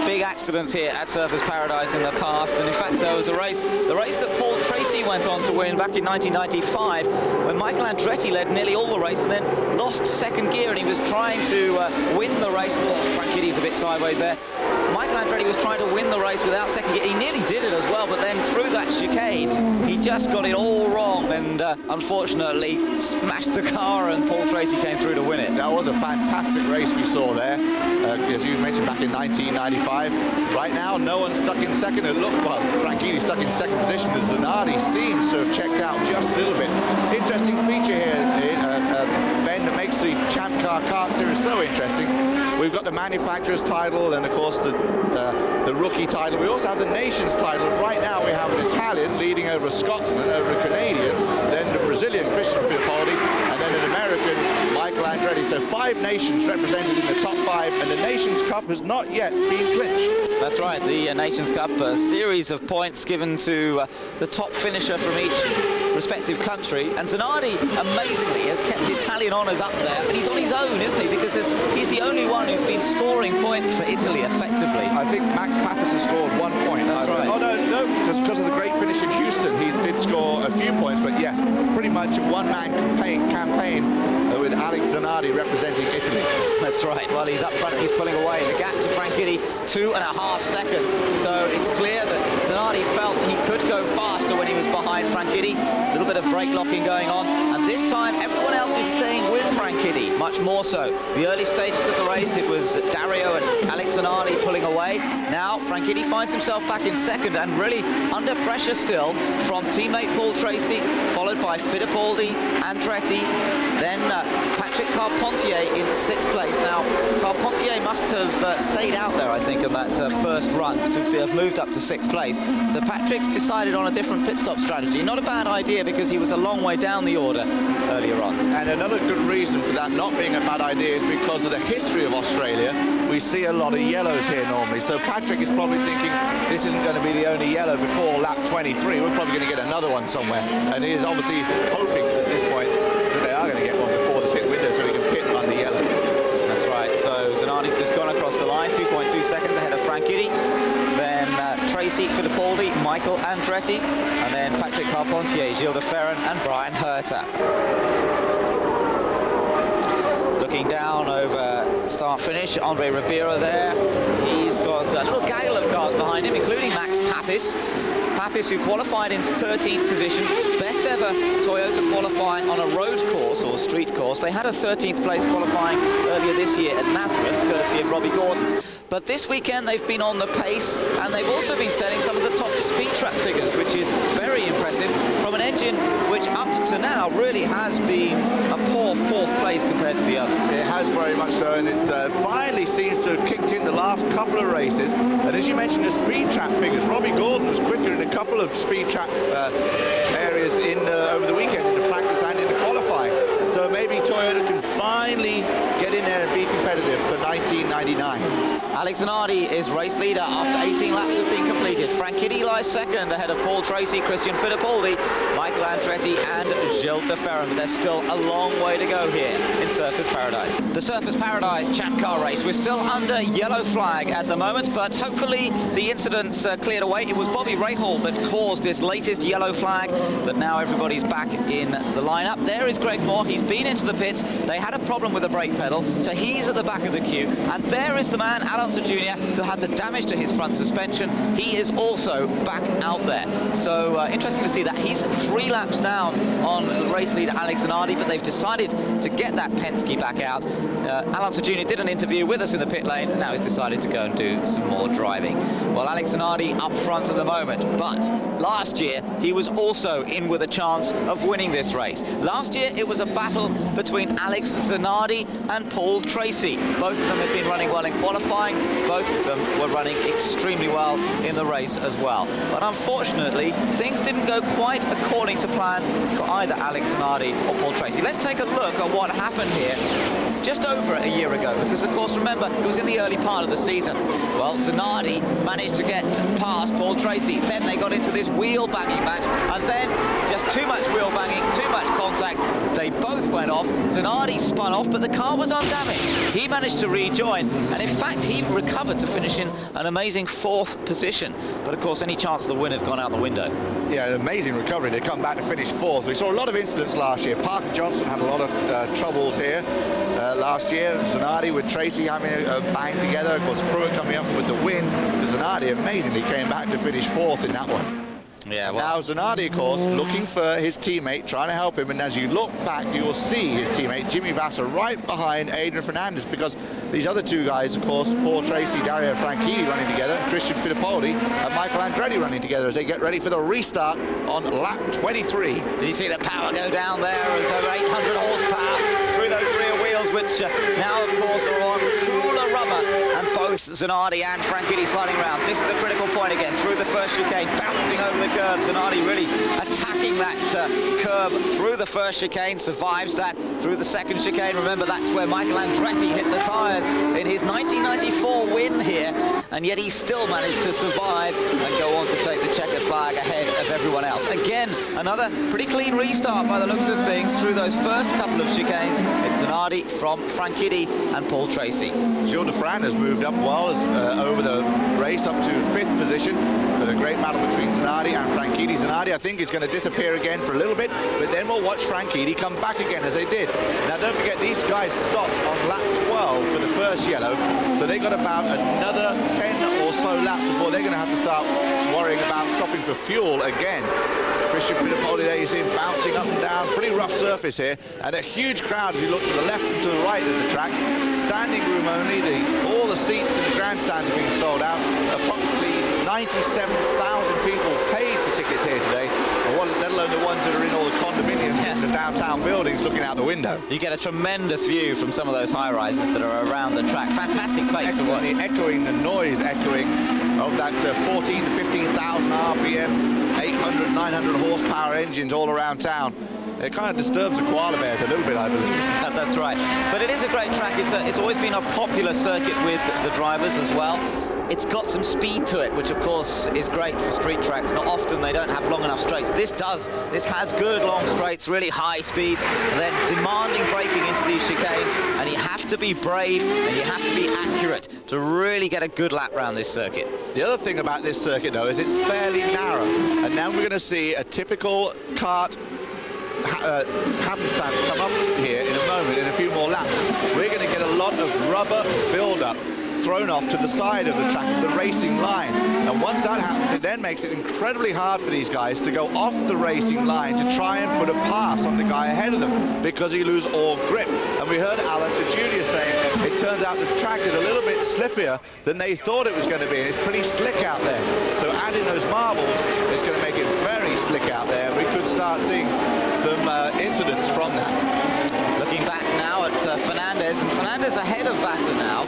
big accidents here at Surfers Paradise in the past, and in fact there was the race that Paul Tracy went on to win back in 1995, when Michael Andretti led nearly all the race and then lost second gear, and he was trying to win the race. Oh, Franchitti's a bit sideways there. Michael Andretti was trying to win the race without second gear. He nearly did it as well, but then through that chicane, he just got it all wrong, and unfortunately smashed the car, and Paul Tracy came through to win it. That was a fantastic race we saw there, as you mentioned, back in 1995. Right now, no one's stuck in second. It looked, well, Franchitti stuck in second position, as Zanardi seems to have checked out just a little bit. Interesting feature here, Ben, that makes the Champ Car Kart Series so interesting. We've got the manufacturer's title and, of course, the rookie title. We also have the nation's title. Right now, we have an Italian leading over a Scotsman, over a Canadian, then the Brazilian Christian Fittipaldi, and then an American Michael Andretti. So 5 nations represented in the top 5, and the Nations Cup has not yet been clinched. That's right, the Nations Cup, a series of points given to the top finisher from each respective country, and Zanardi, amazingly, has kept Italian honours up there, and he's on his own, isn't he? Because he's the only one who's been scoring points for Italy effectively. I think Max Papis has scored 1 point. That's right. Oh, no, because of the great finish in Houston, he did score a few points, but yes, pretty much a one-man campaign with Alex Zanardi representing Italy. That's right. Well, he's up front, he's pulling away. The gap to Franchitti, 2.5 seconds. So it's clear that Zanardi felt he could go faster when he was behind Franchitti. A little bit of brake locking going on, and this time everyone else is staying with Franchitti, much more so. The early stages of the race, it was Dario and Alex Zanardi pulling away. Now Franchitti finds himself back in second, and really under pressure still from teammate Paul Tracy, followed followed by Fittipaldi, Andretti, then Patrick Carpentier in 6th place. Now, Carpentier must have stayed out there, I think, in that first run to have moved up to 6th place. So Patrick's decided on a different pit stop strategy. Not a bad idea, because he was a long way down the order earlier on. And another good reason for that not being a bad idea is because of the history of Australia. We see a lot of yellows here normally. So Patrick is probably thinking this isn't going to be the only yellow before lap 23. We're probably going to get another one somewhere. And he is obviously hoping at this point that they are going to get one before the pit window so he can pit on the yellow. That's right. So Zanardi's just gone across the line, 2.2 seconds ahead of Franchitti. Then Tracy Fittipaldi, Michael Andretti, and then Patrick Carpentier, Gilles de Ferran, and Brian Herta. Looking down over start-finish, Andre Ribeiro there. He's got a little gaggle of cars behind him, including Max Papis. Papis, who qualified in 13th position, best ever Toyota qualifying on a road course or street course. They had a 13th place qualifying earlier this year at Nazareth, courtesy of Robbie Gordon. But this weekend they've been on the pace, and they've also been setting some of the top speed trap figures, which is very impressive from an engine which up to now really has been a poor 4th place compared to the others. It has very much so, and it finally seems to have kicked in the last couple of races. And as you mentioned, the speed trap figures, Robbie Gordon was quicker in a couple of speed trap areas in over the weekend in the practice and in the qualifying. So maybe Toyota can finally get in there and be competitive for 1999. Alex Zanardi is race leader after 18 laps have been completed. Franchitti lies second ahead of Paul Tracy, Christian Fittipaldi, Michael Andretti and Gilles de Ferran. But there's still a long way to go here in Surfers Paradise. The Surfers Paradise Champ Car race. We're still under yellow flag at the moment, but hopefully the incident's cleared away. It was Bobby Rahal that caused this latest yellow flag, but now everybody's back in the lineup. There is Greg Moore. He's been into the pits. They had a problem with the brake pedal, so he's at the back of the queue. And there is the man, Alonso Jr., who had the damage to his front suspension. He is also back out there. So interesting to see that. He's 3 laps down on the race leader, Alex Zanardi, but they've decided to get that Penske back out. Alonso Jr. did an interview with us in the pit lane, and now he's decided to go and do some more driving. Well, Alex Zanardi up front at the moment, but last year he was also in with a chance of winning this race. Last year it was a battle between Alex Zanardi and Paul Tracy. Both of them have been running well in qualifying. Both of them were running extremely well in the race as well. But unfortunately, things didn't go quite according to plan for either Alex Zanardi or Paul Tracy. Let's take a look at what happened here just over a year ago, because of course, remember, it was in the early part of the season. Well, Zanardi managed to get past Paul Tracy. Then they got into this wheel banging match, and then just too much wheel banging, too much contact. They both went off. Zanardi spun off, but the car was undamaged. He managed to rejoin, and in fact, he recovered to finish in an amazing 4th position. But of course, any chance of the win had gone out the window. Yeah, an amazing recovery to come back to finish 4th. We saw a lot of incidents last year. Parker Johnson had a lot of troubles here last year. Zanardi with Tracy having a bang together. Of course, Pruitt coming up with the win. Zanardi amazingly came back to finish 4th in that one. Yeah, well, now Zanardi, of course, looking for his teammate, trying to help him, and as you look back, you will see his teammate, Jimmy Vasser, right behind Adrian Fernandez, because these other 2 guys, of course, Paul Tracy, Dario Franchitti running together, Christian Fittipaldi, and Michael Andretti running together as they get ready for the restart on lap 23. Did you see the power go down there as over 800 horsepower through those rear wheels, which now, of course, are on cooler rubber, and both Zanardi and Franchitti sliding around. This is a critical point again, through the first chicane, bouncing over the curb. Zanardi really attacking that curb through the first chicane, survives that through the second chicane. Remember, that's where Michael Andretti hit the tyres in his 1994 win here, and yet he still managed to survive and go on to take the checkered flag ahead of everyone else. Again, another pretty clean restart by the looks of things through those first couple of chicanes. It's Zanardi from Franchitti and Paul Tracy. Gilles de Ferran has moved up well over the race up to 5th position. But a great battle between Zanardi and Franchitti. Zanardi, I think, is going to disappear again for a little bit, but then we'll watch Franchitti come back again as they did. Now, don't forget, these guys stopped on lap 12 for the first yellow, so they got about another 10 or so laps before they're going to have to start worrying about stopping for fuel again. Christian Fittipaldi there, you see him bouncing up and down, pretty rough surface here, and a huge crowd as you look to the left and to the right of the track. Standing room only, all the seats in the grandstands are being sold out. Approximately 97,000 people paid for tickets here today, let alone alone the ones that are in all the condominiums and the downtown buildings looking out the window. You get a tremendous view from some of those high-rises that are around the track. Fantastic place to watch. The noise echoing of that 14 to 15,000 RPM, 800, 900 horsepower engines all around town. It kind of disturbs the koala bears a little bit, I believe. That's right. But it is a great track. It's always been a popular circuit with the drivers as well. It's got some speed to it, which of course is great for street tracks. Not often they don't have long enough straights. This does. This has good long straights, really high speeds. And then demanding braking into these chicanes, and you have to be brave and you have to be accurate to really get a good lap round this circuit. The other thing about this circuit, though, is it's fairly narrow. And now we're going to see a typical kart happenstance come up here in a moment, in a few more laps. We're going to get a lot of rubber build-up thrown off to the side of the track, the racing line. And once that happens, it then makes it incredibly hard for these guys to go off the racing line to try and put a pass on the guy ahead of them, because he lose all grip. And we heard Alan Jr. saying it turns out the track is a little bit slippier than they thought it was going to be, and it's pretty slick out there. So adding those marbles is going to make it very slick out there. We could start seeing some incidents from that. Looking back now at Fernandez, and Fernandez ahead of Vassar now.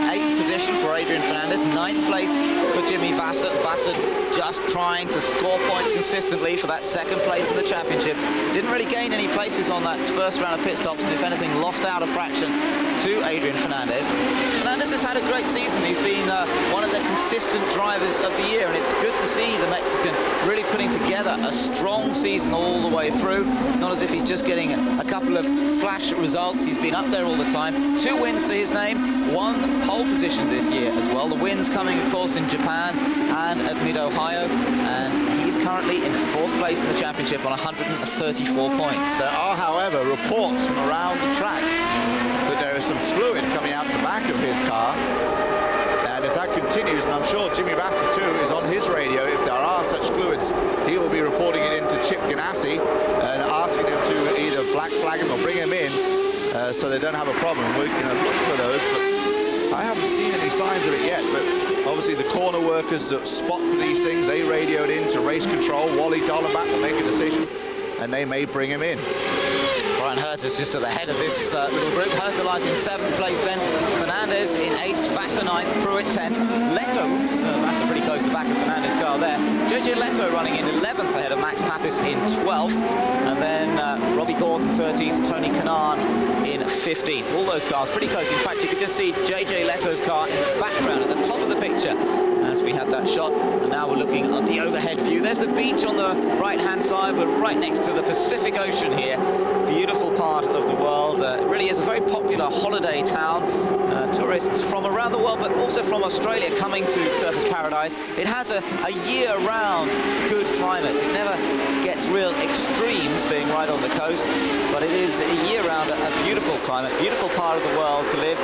8th position for Adrian Fernandez, 9th place for Jimmy Vassar. Vassar just trying to score points consistently for that 2nd place in the championship. Didn't really gain any places on that first round of pit stops, and if anything, lost out a fraction to Adrian Fernandez. Fernandez has had a great season. He's been one of the consistent drivers of the year, and it's good to see the Mexican really putting together a strong season all the way through. It's not as if he's just getting a couple of flash results. He's been up there all the time. 2 wins to his name, 1 pole position this year as well. The wins coming, of course, in Japan and at Mid-Ohio, and he's currently in 4th place in the championship on 134 points. There are, however, reports from around the track that there is some fluid coming out the back of his car. And if that continues, and I'm sure Jimmy Vassar too is on his radio, if there are such fluids, he will be reporting it into Chip Ganassi and asking them to either black flag him or bring him in so they don't have a problem. We're going to look for those, but I haven't seen any signs of it yet. But obviously the corner workers that spot for these things, they radioed in to race control. Wally Dollenbach will make a decision, and they may bring him in. Brian Hurt is just at the head of this little group. Hurt lies in 7th place then. Fernandez in 8th, Vassar 9th, Pruitt 10th. Leto, Vassar pretty close to the back of Fernandez's car there. JJ Leto running in 11th ahead of Max Papis in 12th. And then Robbie Gordon 13th, Tony Kanaan in 15th. All those cars pretty close. In fact, you could just see JJ Leto's car in the background at the top of the picture as we had that shot. And now we're looking at the overhead view. There's the beach on the right-hand side, but right next to the Pacific Ocean here. Beautiful part of the world. It really is a very popular holiday town. Tourists from around the world, but also from Australia, coming to Surfers Paradise. It has a year-round good climate. It never gets real extremes being right on the coast, but it is a year-round a beautiful climate, beautiful part of the world to live.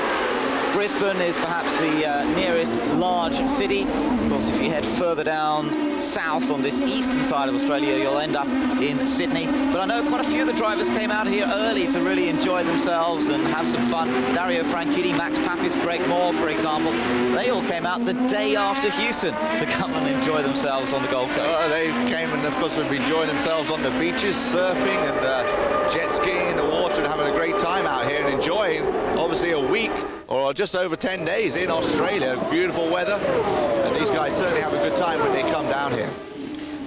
Brisbane is perhaps the nearest large city. Of course, if you head further down south on this eastern side of Australia, you'll end up in Sydney. But I know quite a few of the drivers came out here early to really enjoy themselves and have some fun. Dario Franchitti, Max Papis, Greg Moore, for example, they all came out the day after Houston to come and enjoy themselves on the Gold Coast. They came and, of course, have enjoyed themselves on the beaches, surfing and jet skiing in the water and having a great time out here and enjoying, obviously, a week or just over 10 days in Australia. Beautiful weather, and these guys certainly have a good time when they come down here.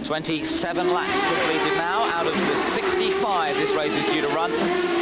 27 laps completed now out of the 65 this race is due to run.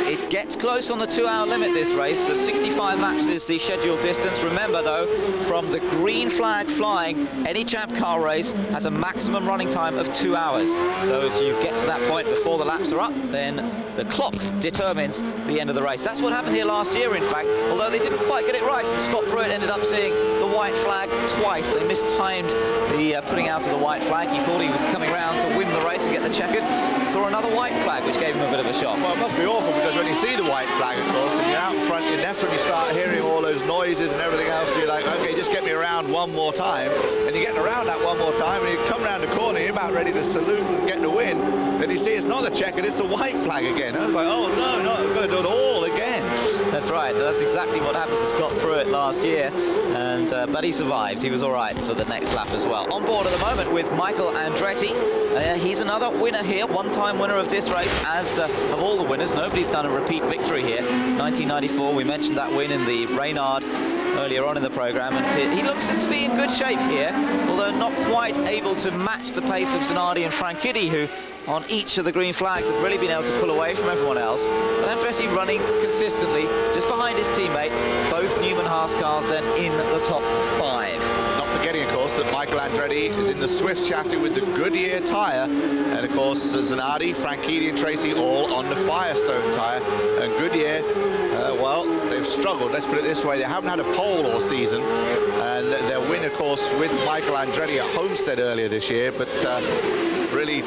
It gets close on the 2-hour limit, this race. So 65 laps is the scheduled distance. Remember, though, from the green flag flying, any Champ Car race has a maximum running time of 2 hours. So if you get to that point before the laps are up, then the clock determines the end of the race. That's what happened here last year, in fact, although they didn't quite get it right. And Scott Pruitt ended up seeing the white flag twice. They mistimed the putting out of the white flag. He thought he was coming round to win the race and get the checkered. Saw another white flag, which gave him a bit of a shock. Well, it must be awful, because when you see the white flag, of course, and you're out in front, and that's when you start hearing all those noises and everything else. You're like, okay, just get me around one more time. And you're getting around that one more time, and you come around the corner, you're about ready to salute and get the win. And you see it's not a checkered, it's the white flag again. I was like, oh no, I'm going to do it all again. That's That's right. That's exactly what happened to Scott Pruitt last year, and but he survived. He was all right for the next lap as well. On board at the moment with Michael Andretti. He's another winner here, one-time winner of this race, as of all the winners. Nobody's done a repeat victory here. 1994, we mentioned that win in the Reynard earlier on in the programme, and he looks to be in good shape here, although not quite able to match the pace of Zanardi and Franchitti, who on each of the green flags have really been able to pull away from everyone else. But Andretti running consistently just behind his teammate, both Newman Haas cars then in the top 5. Not forgetting, of course, that Michael Andretti is in the Swift chassis with the Goodyear tyre, and of course Zanardi, Franchitti and Tracy all on the Firestone tyre. And Goodyear, well, they've struggled, let's put it this way. They haven't had a pole all season, and their win, of course, with Michael Andretti at Homestead earlier this year, but really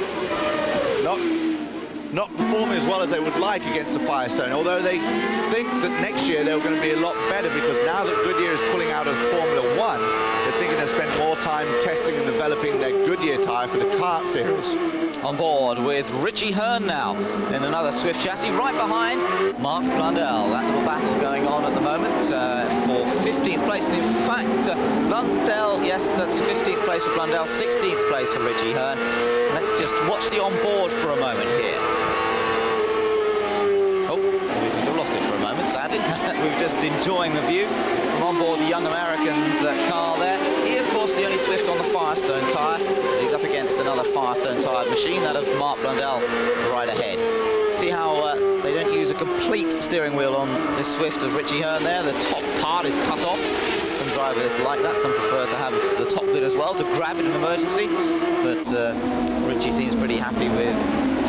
not performing as well as they would like against the Firestone, although they think that next year they're going to be a lot better, because now that Goodyear is pulling out of Formula 1, they're thinking they'll spend more time testing and developing their Goodyear tyre for the kart series. On board with Richie Hearn now in another Swift chassis, right behind Mark Blundell. That little battle going on at the moment for 15th place. And in fact, Blundell, yes, that's 15th place for Blundell, 16th place for Richie Hearn. Let's just watch the on-board for a moment here. Oh, we seem to have lost it for a moment, sadly. We were just enjoying the view from on board the Young Americans car there. He, of course, the only Swift on the Firestone tyre. He's up against another Firestone tyred machine, that of Mark Blundell right ahead. See how they don't use a complete steering wheel on this Swift of Richie Hearn there. The top part is cut off. Some drivers like that, some prefer to have the top bit as well to grab in an emergency, but Richie seems pretty happy with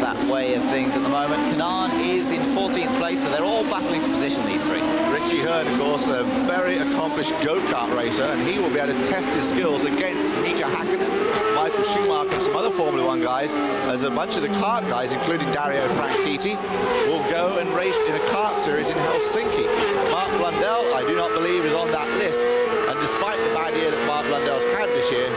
that way of things at the moment. Kanaan is in 14th place, so they're all battling for position, these three. Richie Hearn, of course, a very accomplished go-kart racer, and he will be able to test his skills against Mika Hakkinen, Michael Schumacher and some other Formula 1 guys, as a bunch of the kart guys, including Dario Franchitti, will go and race in a kart series in Helsinki. Mark Blundell, I do not believe, is on that list, and despite the bad year that Mark Blundell's had this year,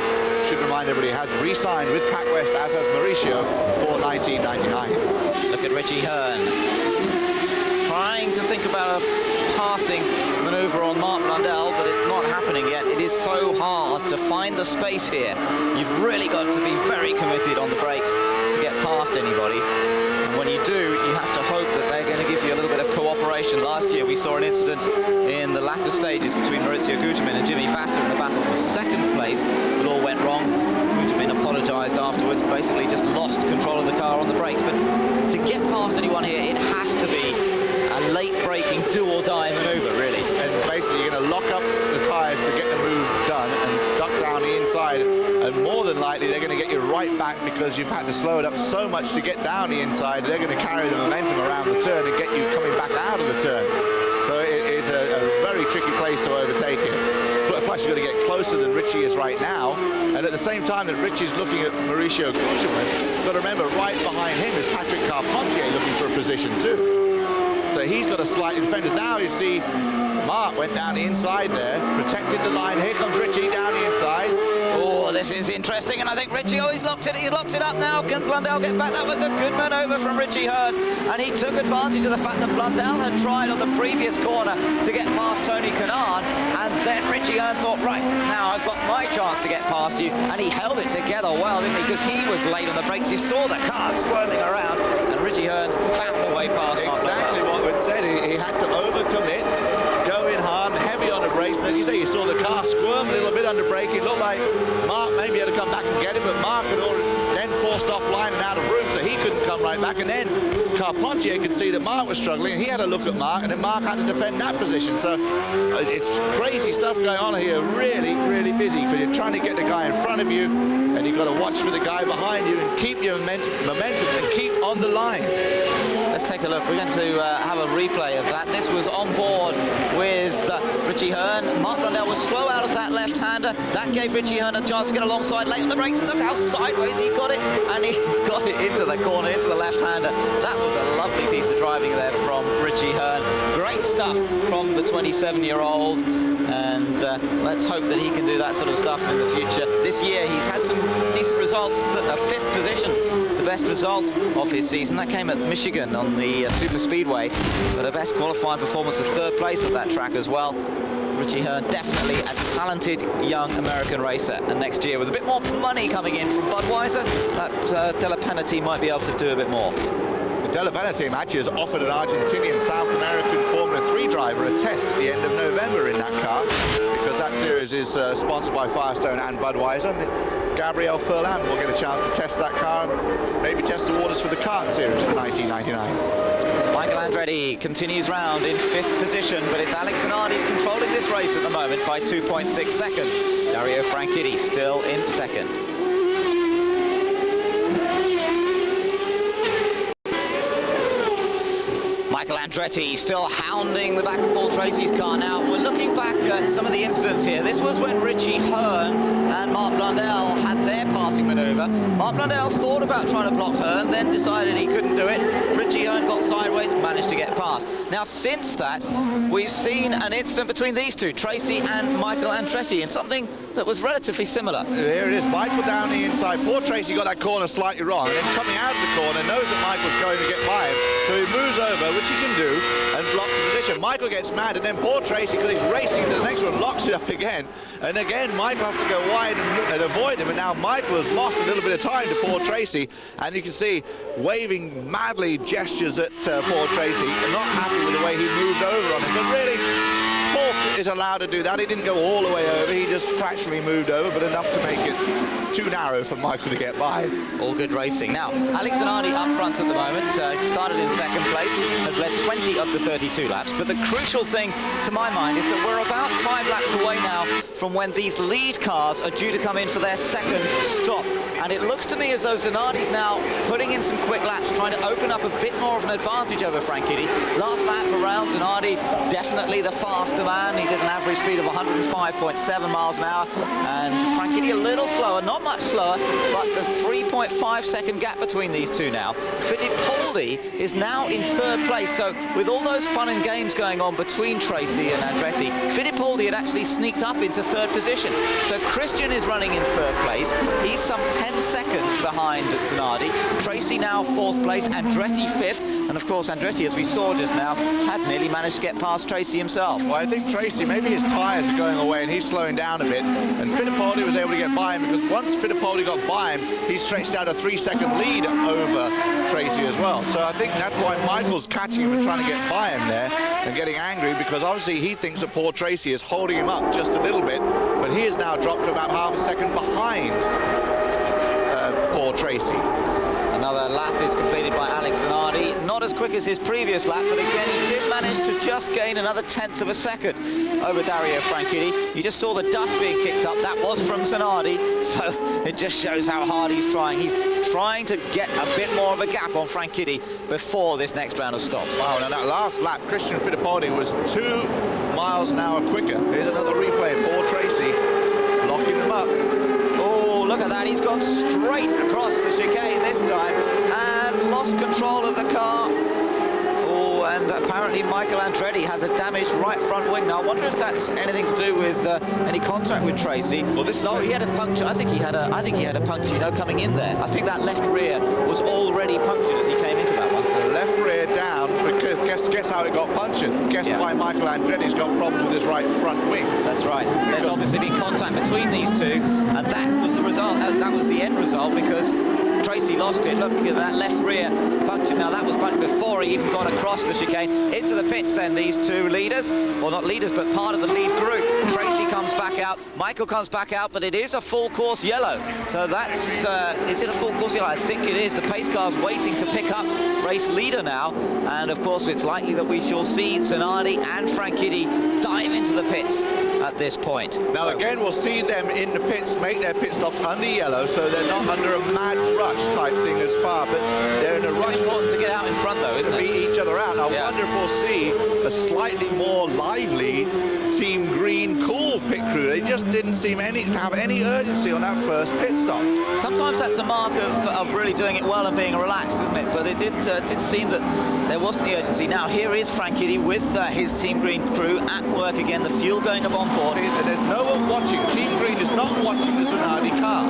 should remind everybody, has re-signed with Pac West, as has Mauricio, for 1999. Look at Richie Hearn trying to think about a passing manoeuvre on Mark Blundell, but it's not happening yet. It is so hard to find the space here. You've really got to be very committed on the brakes to get past anybody. And when you do, you have to hope that they're going to give you a little bit of cooperation. Last year we saw an incident in the latter stages between Maurizio Gugelmin and Jimmy Vasser in the battle for second place. It all went wrong. Gugelmin apologised afterwards, basically just lost control of the car on the brakes. But to get past anyone here, it has to be a late-braking do-or-die manoeuvre, really. And basically you're going to lock up the tyres to get the move done and duck down the inside, and more than likely they're going to get you right back, because you've had to slow it up so much to get down the inside. They're going to carry the momentum around the turn and get you coming back out of the turn. So it is a very tricky place to overtake it. Plus you've got to get closer than Richie is right now, and at the same time that Richie's looking at Mauricio Gugelmin, you've got to remember right behind him is Patrick Carpentier looking for a position too. So he's got a slightly defenders. Now you see Mark went down the inside there, protected the line. Here comes Richie down the inside. Oh, this is interesting, and I think Richie, he's locked it up now. Can Blundell get back? That was a good manoeuvre from Richie Hearn, and he took advantage of the fact that Blundell had tried on the previous corner to get past Tony Kanaan, and then Richie Hearn thought, right, now I've got my chance to get past you, and he held it together well, didn't he? Because he was late on the brakes. You saw the car squirming around, and Richie Hearn found a way past. Exactly what we'd said. He had to overcommit, go in hard, heavy on the brakes, and then you say you saw the car squirm a little bit under brake. It looked like Mark maybe had to come back and get him, but Mark had already then forced offline and out of room, so he couldn't come right back. And then Carpentier could see that Mark was struggling, and he had a look at Mark, and then Mark had to defend that position. So it's crazy stuff going on here, really, really busy, because you're trying to get the guy in front of you, and you've got to watch for the guy behind you and keep your momentum and keep on the line. Let's take a look. We're going to have a replay of that. This was on board with Richie Hearn. Mark Blundell was slow out of that left-hander. That gave Richie Hearn a chance to get alongside late on the brakes. Look how sideways he got it, and he got it into the corner, into the left-hander. That was a lovely piece of driving there from Richie Hearn. great stuff from the 27-year-old, and let's hope that he can do that sort of stuff in the future. This year he's had some decent results, a 5th position, the best result of his season. That came at Michigan on the Super Speedway, but a best qualifying performance, a 3rd place at that track as well. Richie Hearn, definitely a talented young American racer, and next year with a bit more money coming in from Budweiser, that Della Penna team might be able to do a bit more. The Della Penna team actually has offered an Argentinian South American Formula 3 driver a test at the end of November in that car, because that series is sponsored by Firestone and Budweiser. Gabriel Furlan will get a chance to test that car and maybe test the waters for the kart series for 1999. Michael Andretti continues round in 5th position, but it's Alex Zanardi's controlling this race at the moment by 2.6 seconds. Dario Franchitti still in 2nd. Michael Andretti still hounding the back of Paul Tracy's car now. We're looking back at some of the incidents here. This was when Richie Hearn and Mark Blundell had their passing manoeuvre. Mark Blundell thought about trying to block Hearn, then decided he couldn't do it. Richie Hearn got sideways, managed to get past. Now, since that, we've seen an incident between these two, Tracy and Michael Andretti, and something that was relatively similar. There it is, Michael down the inside. Poor Tracy got that corner slightly wrong, and then coming out of the corner, knows that Michael's going to get by him, so he moves over, which he can do, and blocks the position. Michael gets mad, and then poor Tracy, because he's racing into the next one, locks it up again. And again, Michael has to go wide and avoid him, and now Michael has lost a little bit of time to poor Tracy, and you can see waving madly gestures at poor Tracy, and not happy with the way he moved over on him. But really, Paul is allowed to do that. He didn't go all the way over, he just fractionally moved over, but enough to make it too narrow for Michael to get by. All good racing. Now, Alex Zanardi up front at the moment, started in 2nd place, has led 20 up to 32 laps. But the crucial thing, to my mind, is that we're about 5 laps away now from when these lead cars are due to come in for their 2nd stop. And it looks to me as though Zanardi's now putting in some quick laps, trying to open up a bit more of an advantage over Franchitti. Last lap around, Zanardi definitely the faster man. He did an average speed of 105.7 miles an hour, and Franchitti a little slower, not much slower, but the 3.5 second gap between these two now. Fittipaldi is now in 3rd place, so with all those fun and games going on between Tracy and Andretti, Fittipaldi had actually sneaked up into 3rd position. So Christian is running in 3rd place. He's some 10 seconds behind Zanardi. Tracy now 4th place, Andretti 5th, and of course Andretti, as we saw just now, had nearly managed to get past Tracy himself. Well, I think Tracy, maybe his tyres are going away and he's slowing down a bit, and Fittipaldi was able to get by him, because once Fittipaldi got by him, he stretched out a 3-second lead over Tracy as well. So I think that's why Michael's catching him and trying to get by him there and getting angry, because obviously he thinks that poor Tracy is holding him up just a little bit, but he has now dropped to about half a second behind poor Tracy. Another lap is completed by Alex Zanardi. Not as quick as his previous lap, but again, he did manage to just gain another 1/10 of a second over Dario Franchitti. You just saw the dust being kicked up. That was from Zanardi, so it just shows how hard he's trying. He's trying to get a bit more of a gap on Franchitti before this next round of stops. Wow, now that last lap, Christian Fittipaldi was 2 miles an hour quicker. Here's another replay. Poor Tracy locking them up. Look at that, he's gone straight across the chicane this time and lost control of the car. Oh, and apparently Michael Andretti has a damaged right front wing. Now I wonder if that's anything to do with any contact with Tracy. Well, he had a puncture. I think he had a puncture, you know, coming in there. I think that left rear was already punctured as he came into that one. The left rear down, because guess how it got punctured? Guess why Michael Andretti's got problems with his right front wing? That's right. There's obviously been contact between these two, and that was the result. That was the end result, because Tracy lost it. Look at that left rear punctured. Now that was punctured before he even got across the chicane. Into the pits then, these two leaders, well, not leaders, but part of the lead group. Tracy comes back out, Michael comes back out, but it is a full course yellow. So that's, is it a full course yellow? I think it is. The pace car's waiting to pick up race leader now, and of course it's likely that we shall see Zanardi and Franchitti dive into the pits at this point. Now again, we'll see them in the pits make their pit stops under yellow, so they're not under a mad rush type thing as far, but they're in a rush. It's important to get out in front though, isn't it? To beat each other out. I wonder if we'll see a slightly more lively Team Green cool pit crew. They just didn't seem to have any urgency on that first pit stop. Sometimes that's a mark of really doing it well and being relaxed, isn't it? But it did seem that there wasn't the urgency. Now, here is Franchitti with his Team Green crew at work again, the fuel going up on board. There's no one watching. Team Green is not watching the Zanardi car.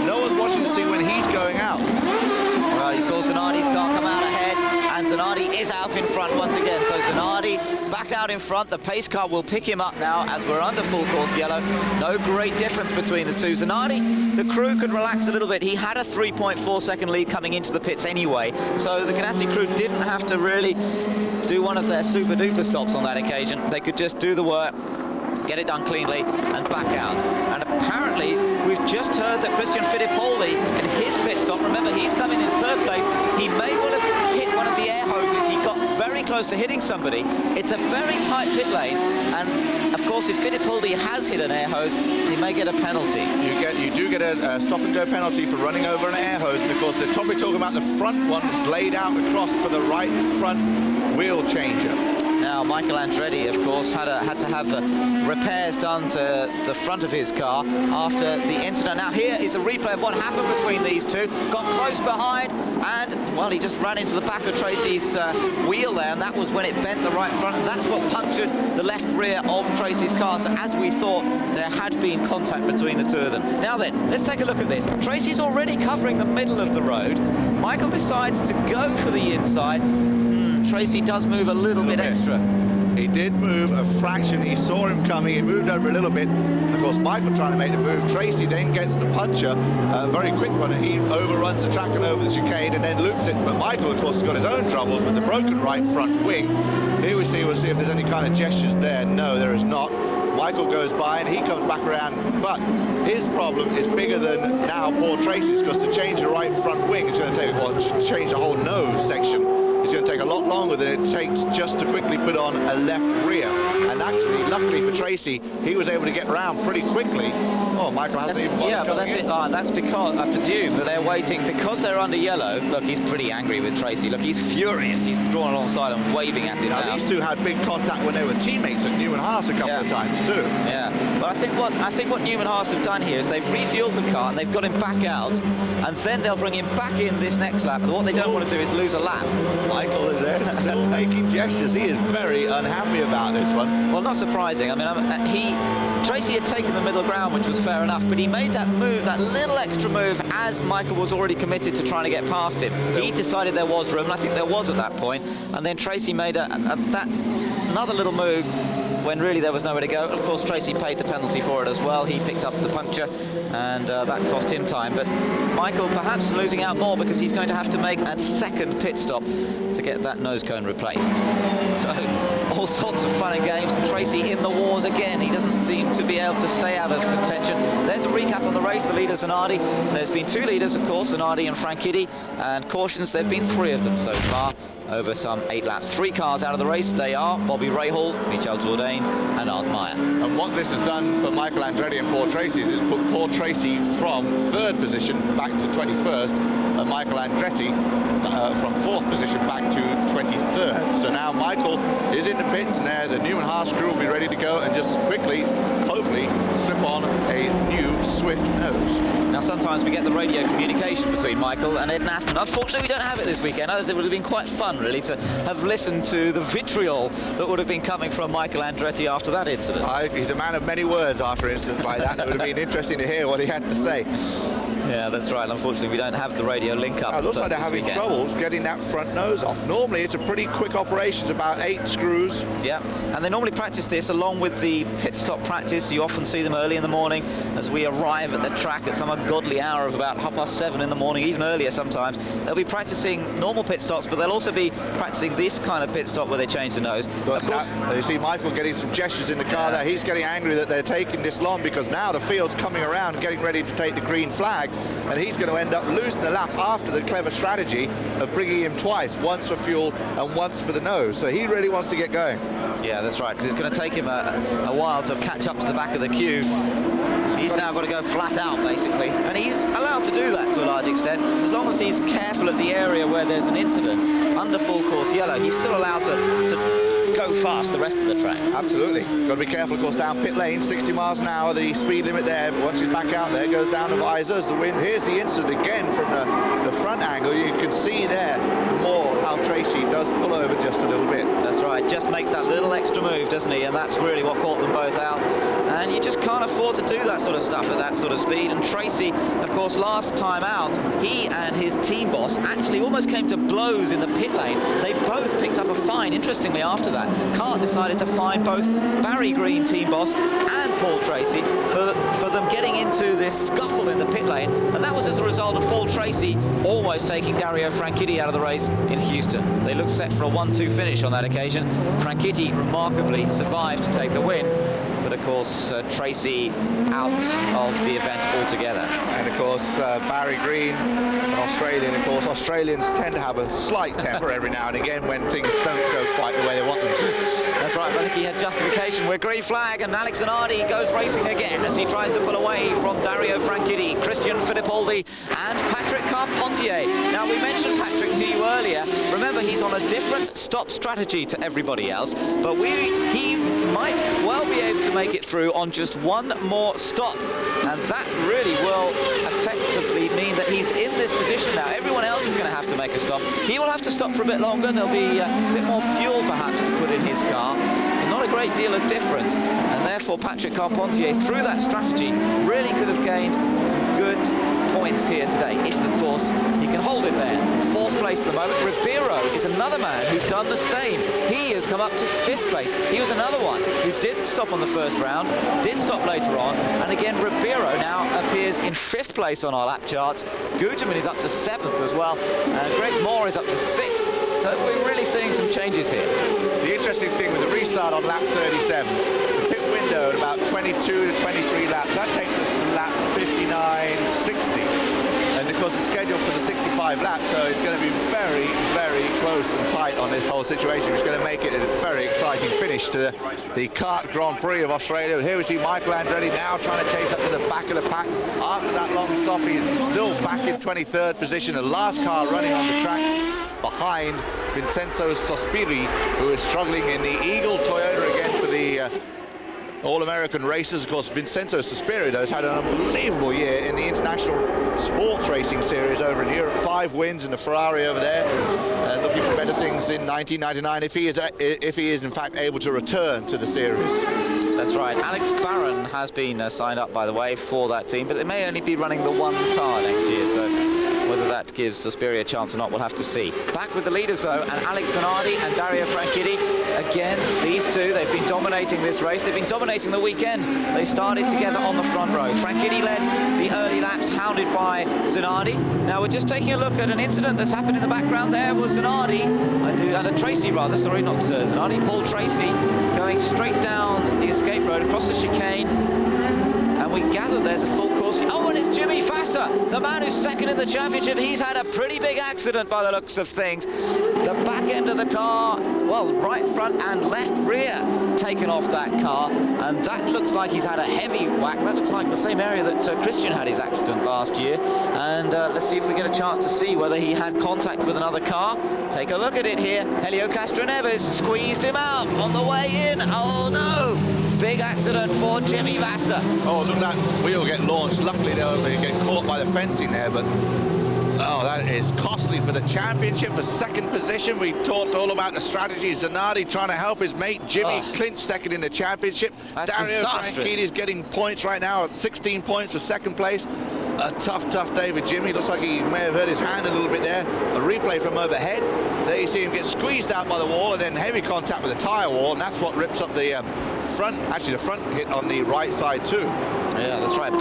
No one's watching to see when he's going out. Well, you saw Zanardi's car come out ahead, and Zanardi is out in front once again. So Zanardi back out in front. The pace car will pick him up now as we're under full course yellow. No great difference between the two. Zanardi, the crew could relax a little bit. He had a 3.4-second lead coming into the pits anyway, so the Ganassi crew didn't have to really do one of their super duper stops on that occasion. They could just do the work, get it done cleanly, and back out. And apparently, we've just heard that Christian Fittipaldi in his pit stop, remember, he's coming in third place, he may well have hit one of the air hoses. He got very close to hitting somebody. It's a very tight pit lane, and of course, if Fittipaldi has hit an air hose, he may get a penalty. You do get a stop-and-go penalty for running over an air hose, and of course, they're probably talking about the front one that's laid out across for the right front wheel changer. Now, Michael Andretti, of course, had to have repairs done to the front of his car after the incident. Now, here is a replay of what happened between these two. Got close behind, and, well, he just ran into the back of Tracy's wheel there, and that was when it bent the right front, and that's what punctured the left rear of Tracy's car. So, as we thought, there had been contact between the two of them. Now then, let's take a look at this. Tracy's already covering the middle of the road. Michael decides to go for the inside. Tracy does move a little bit extra. He did move a fraction. He saw him coming. He moved over a little bit. Of course, Michael trying to make the move. Tracy then gets the puncher, a very quick one, and he overruns the track and over the chicane and then loops it. But Michael, of course, has got his own troubles with the broken right front wing. Here we'll see if there's any kind of gestures there. No, there is not. Michael goes by and he comes back around, but his problem is bigger than now poor Tracy's, because to change the right front wing is going to take, well, change the whole nose section. It's going to take a lot longer than it takes just to quickly put on a left rear. And actually, luckily for Tracy, he was able to get around pretty quickly. Oh, Michael hasn't even got yeah, but that's it. That's because, I presume, that they're waiting, because they're under yellow. Look, he's pretty angry with Tracy. Look, he's furious. He's drawn alongside and waving at him now. These two had big contact when they were teammates at Newman Haas a couple of times too. Yeah, but I think what Newman Haas have done here is they've refueled the car and they've got him back out, and then they'll bring him back in this next lap. And what they don't want to do is lose a lap. Michael is there still making gestures. He is very unhappy about this one. Well, not surprising. I mean, Tracy had taken the middle ground, which was fair enough, but he made that move, that little extra move, as Michael was already committed to trying to get past him. He decided there was room, and I think there was at that point, and then Tracy made another little move when really there was nowhere to go. Of course, Tracy paid the penalty for it as well. He picked up the puncture, and that cost him time. But Michael perhaps losing out more because he's going to have to make a second pit stop to get that nose cone replaced. So all sorts of fun and games. And Tracy in the wars again. He doesn't seem to be able to stay out of contention. There's a recap on the race. The leader, Zanardi. There's been two leaders, of course, Zanardi and Franchitti. And cautions, there have been 3 of them so far over some 8 laps. 3 cars out of the race. They are Bobby Rahal, Michel Jourdain and Art Meyer. And what this has done for Michael Andretti and poor Tracy is it's put poor Tracy from 3rd position back to 21st, and Michael Andretti from 4th position back to 23rd. So now Michael is in the pits, and there the Newman Haas crew will be ready to go and just quickly, hopefully, slip on a new Swift nose. Now, sometimes we get the radio communication between Michael and Ed Nathman. Unfortunately, we don't have it this weekend. I think it would have been quite fun, really, to have listened to the vitriol that would have been coming from Michael Andretti after that incident. He's a man of many words after incidents like that. It would have been interesting to hear what he had to say. Yeah, that's right. Unfortunately, we don't have the radio link up. It looks like they're having trouble getting that front nose off. Normally, it's a pretty quick operation. It's about 8 screws. Yeah, and they normally practice this along with the pit stop practice. You often see them early in the morning as we arrive at the track at some ungodly hour of about 7:30 in the morning, even earlier sometimes. They'll be practicing normal pit stops, but they'll also be practicing this kind of pit stop where they change the nose. But of course, you see Michael getting some gestures in the car there. He's getting angry that they're taking this long, because now the field's coming around, getting ready to take the green flag, and he's going to end up losing the lap after the clever strategy of bringing him twice, once for fuel and once for the nose. So he really wants to get going. Yeah, that's right, because it's going to take him a while to catch up to the back of the queue. He's now got to go flat out, basically, and he's allowed to do that to a large extent, as long as he's careful at the area where there's an incident under full course yellow. He's still allowed to go fast the rest of the track. Absolutely. Got to be careful, of course, down pit lane, 60 miles an hour, the speed limit there. But once he's back out there, goes down the visor as the wind. Here's the incident again from the front angle. You can see there more how Tracy does pull over just a little bit. That's right, just makes that little extra move, doesn't he? And that's really what caught them both out. And you just can't afford to do that sort of stuff at that sort of speed. And Tracy, of course, last time out, he and his team boss actually almost came to blows in the pit lane. They both picked up a fine. Interestingly, after that, CART decided to fine both Barry Green, team boss, and Paul Tracy for them getting into this scuffle in the pit lane. And that was as a result of Paul Tracy almost taking Dario Franchitti out of the race in Houston. They looked set for a 1-2 finish on that occasion. Franchitti remarkably survived to take the win. But of course, Tracy out of the event altogether. And of course, Barry Green, an Australian, of course, Australians tend to have a slight temper every now and again when things don't go quite the way they want them to. That's right, I think he had justification. We're green flag, and Alex Zanardi goes racing again as he tries to pull away from Dario Franchitti, Christian Fittipaldi, and Patrick Carpentier. Now, we mentioned Patrick to you earlier. Remember, he's on a different stop strategy to everybody else, but he might well be able to make it through on just one more stop, and that really will effectively mean that he's in this position now. Everyone else is going to have to make a stop. He will have to stop for a bit longer. There'll be a bit more fuel perhaps to put in his car, but not a great deal of difference, and therefore Patrick Carpentier, through that strategy, really could have gained some good points here today, if of course he can hold it there. Fourth place at the moment. Ribeiro is another man who's done the same. He has come up to fifth place. He was another one who didn't stop on the first round, did stop later on, and again Ribeiro now appears in fifth place on our lap charts. Guterman is up to seventh as well, and Greg Moore is up to sixth. So we're really seeing some changes here. The interesting thing with the restart on lap 37, the pit window at about 22 to 23 laps, that takes us to lap 59.60. And of course, the schedule for the 65 laps, so it's going to be very, very close and tight on this whole situation, which is going to make it a very exciting finish to the CART Grand Prix of Australia. And here we see Michael Andretti now trying to chase up to the back of the pack. After that long stop, he's still back in 23rd position, the last car running on the track behind Vincenzo Sospiri, who is struggling in the Eagle Toyota again for the All-American races. Of course, Vincenzo Sospiri has had an unbelievable year in the International Sports Racing Series over in Europe. 5 wins in the Ferrari over there, and looking for better things in 1999 if he is in fact able to return to the series. That's right. Alex Barron has been signed up, by the way, for that team, but they may only be running the one car next year, so whether that gives Sospiri a chance or not, we'll have to see. Back with the leaders, though, and Alex Zanardi and Dario Franchitti. Again, these two, they've been dominating this race. They've been dominating the weekend. They started together on the front row. Franchitti led the early laps, hounded by Zanardi. Now, we're just taking a look at an incident that's happened in the background there was Zanardi, Tracy rather, sorry, not Zanardi, Paul Tracy, going straight down the escape road across the chicane. And we gather there's a full course. Oh, and it's Jimmy Vasser, the man who's second in the championship. He's had a pretty big accident by the looks of things. The back end of the car, well, right front and left rear taken off that car, and that looks like he's had a heavy whack. That looks like the same area that Christian had his accident last year. And let's see if we get a chance to see whether he had contact with another car. Take a look at it here. Helio Castroneves squeezed him out on the way in. Oh no! Big accident for Jimmy Vasser. Oh, look at that wheel get launched. Luckily, they'll get caught by the fencing there, but oh, that is costly for the championship. For second position, we talked all about the strategy. Zanardi trying to help his mate Jimmy clinch second in the championship. That's Dario Franchitti is getting points right now at 16 points for second place. A tough day for Jimmy. Looks like he may have hurt his hand a little bit there. A replay from overhead. There you see him get squeezed out by the wall and then heavy contact with the tyre wall, and that's what rips up the front. Actually, the front hit on the right side too. Yeah, that's right.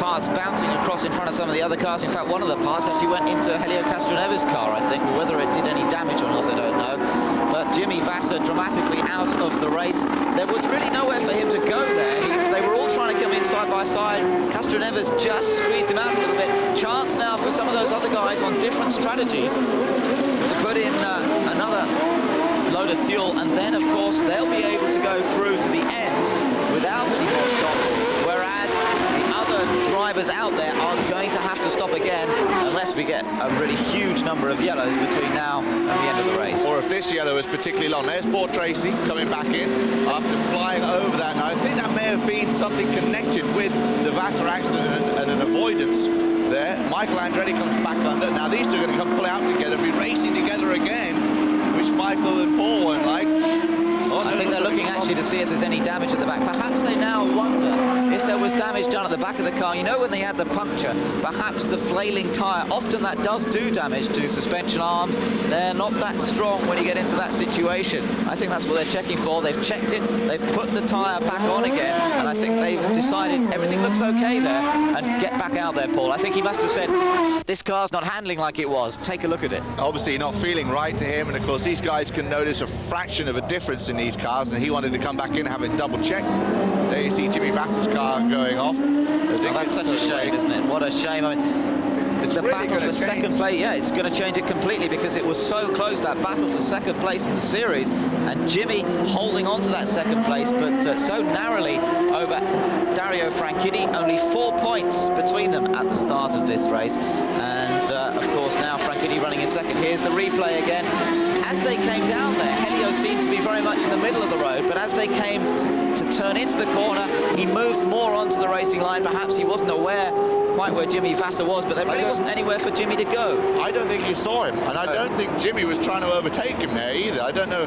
Parts bouncing across in front of some of the other cars. In fact, one of the parts actually went into Helio Castroneves' car, I think. Whether it did any damage or not, I don't know. But Jimmy Vasser dramatically out of the race. There was really nowhere for him to go there. They were all trying to come in side by side. Castroneves just squeezed him out a little bit. Chance now for some of those other guys on different strategies to put in another load of fuel, and then, of course, they'll be able to go through to the end without any more stops, whereas the other drivers out there are going to have to stop again unless unless we get a really huge number of yellows between now and the end of the race. Or if this yellow is particularly long. There's poor Tracy coming back in after flying over that. Now, I think that may have been something connected with the Vassar accident and an avoidance there. Michael Andretti comes back under. Now, these two are going to come pull out together and be racing together again, which Michael and Paul won't like. I think they're looking actually to see if there's any damage at the back. Perhaps they now wonder if there was damage done at the back of the car. You know, when they had the puncture, perhaps the flailing tyre, often that does do damage to suspension arms. They're not that strong when you get into that situation. I think that's what they're checking for. They've checked it, they've put the tyre back on again, and I think they've decided everything looks okay there, and get back out there, Paul. I think he must have said, this car's not handling like it was. Take a look at it. Obviously not feeling right to him, and of course these guys can notice a fraction of a difference in these cars, and he wanted to come back in and have it double checked. There you see Jimmy Vassar's car going off. That's such a shame, isn't it? What a shame. I mean, it's the really battle for second place, yeah, it's going to change it completely, because it was so close, that battle for second place in the series, and Jimmy holding on to that second place, but so narrowly over Dario Franchitti. Only 4 points between them at the start of this race, and of course now Franchitti running in second. Here's the replay again. As they came down there, Helio seemed to be very much in the middle of the road, but as they came to turn into the corner, he moved more onto the racing line. Perhaps he wasn't aware quite where Jimmy Vassar was, but there really wasn't anywhere for Jimmy to go. I don't think he saw him, and I don't think Jimmy was trying to overtake him there either. I don't know,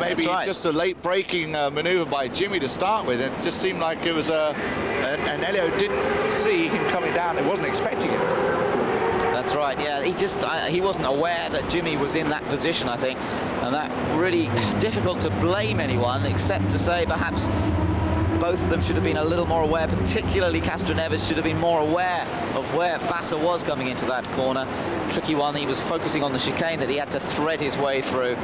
maybe just a late braking maneuver by Jimmy to start with. It just seemed like it was and Helio didn't see him coming down. He wasn't expecting it. That's right, yeah, he wasn't aware that Jimmy was in that position, I think, and that really difficult to blame anyone, except to say perhaps both of them should have been a little more aware, particularly Castroneves should have been more aware of where Vassar was coming into that corner. Tricky one, he was focusing on the chicane that he had to thread his way through,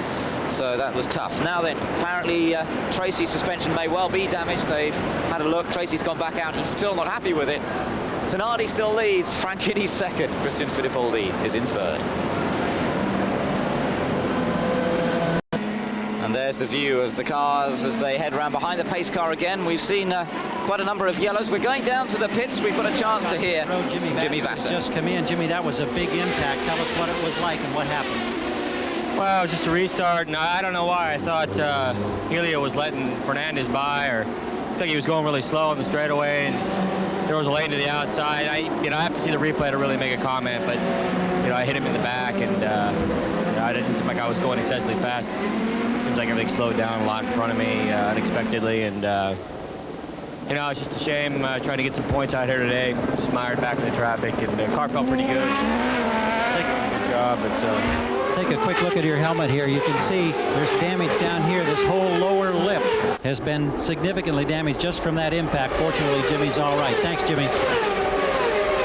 so that was tough. Now then, apparently Tracy's suspension may well be damaged. They've had a look, Tracy's gone back out, he's still not happy with it. Zanardi still leads, Franchitti's second, Christian Fittipaldi is in third. And there's the view of the cars as they head round behind the pace car again. We've seen quite a number of yellows. We're going down to the pits. We've got a chance to hear Jimmy Vassar. Just come in. Jimmy, that was a big impact. Tell us what it was like and what happened. Well, it was just a restart, and I don't know why. I thought Helio was letting Fernandez by, or it's like he was going really slow on the straightaway, and there was a lane to the outside. I have to see the replay to really make a comment, but I hit him in the back, and I didn't seem like I was going excessively fast. It seems like everything slowed down a lot in front of me unexpectedly, and it's just a shame. Trying to get some points out here today. Just mired back in the traffic, and the car felt pretty good. Good job, but. Take a quick look at your helmet here. You can see there's damage down here. This whole lower lip has been significantly damaged just from that impact. Fortunately, Jimmy's all right. Thanks, Jimmy.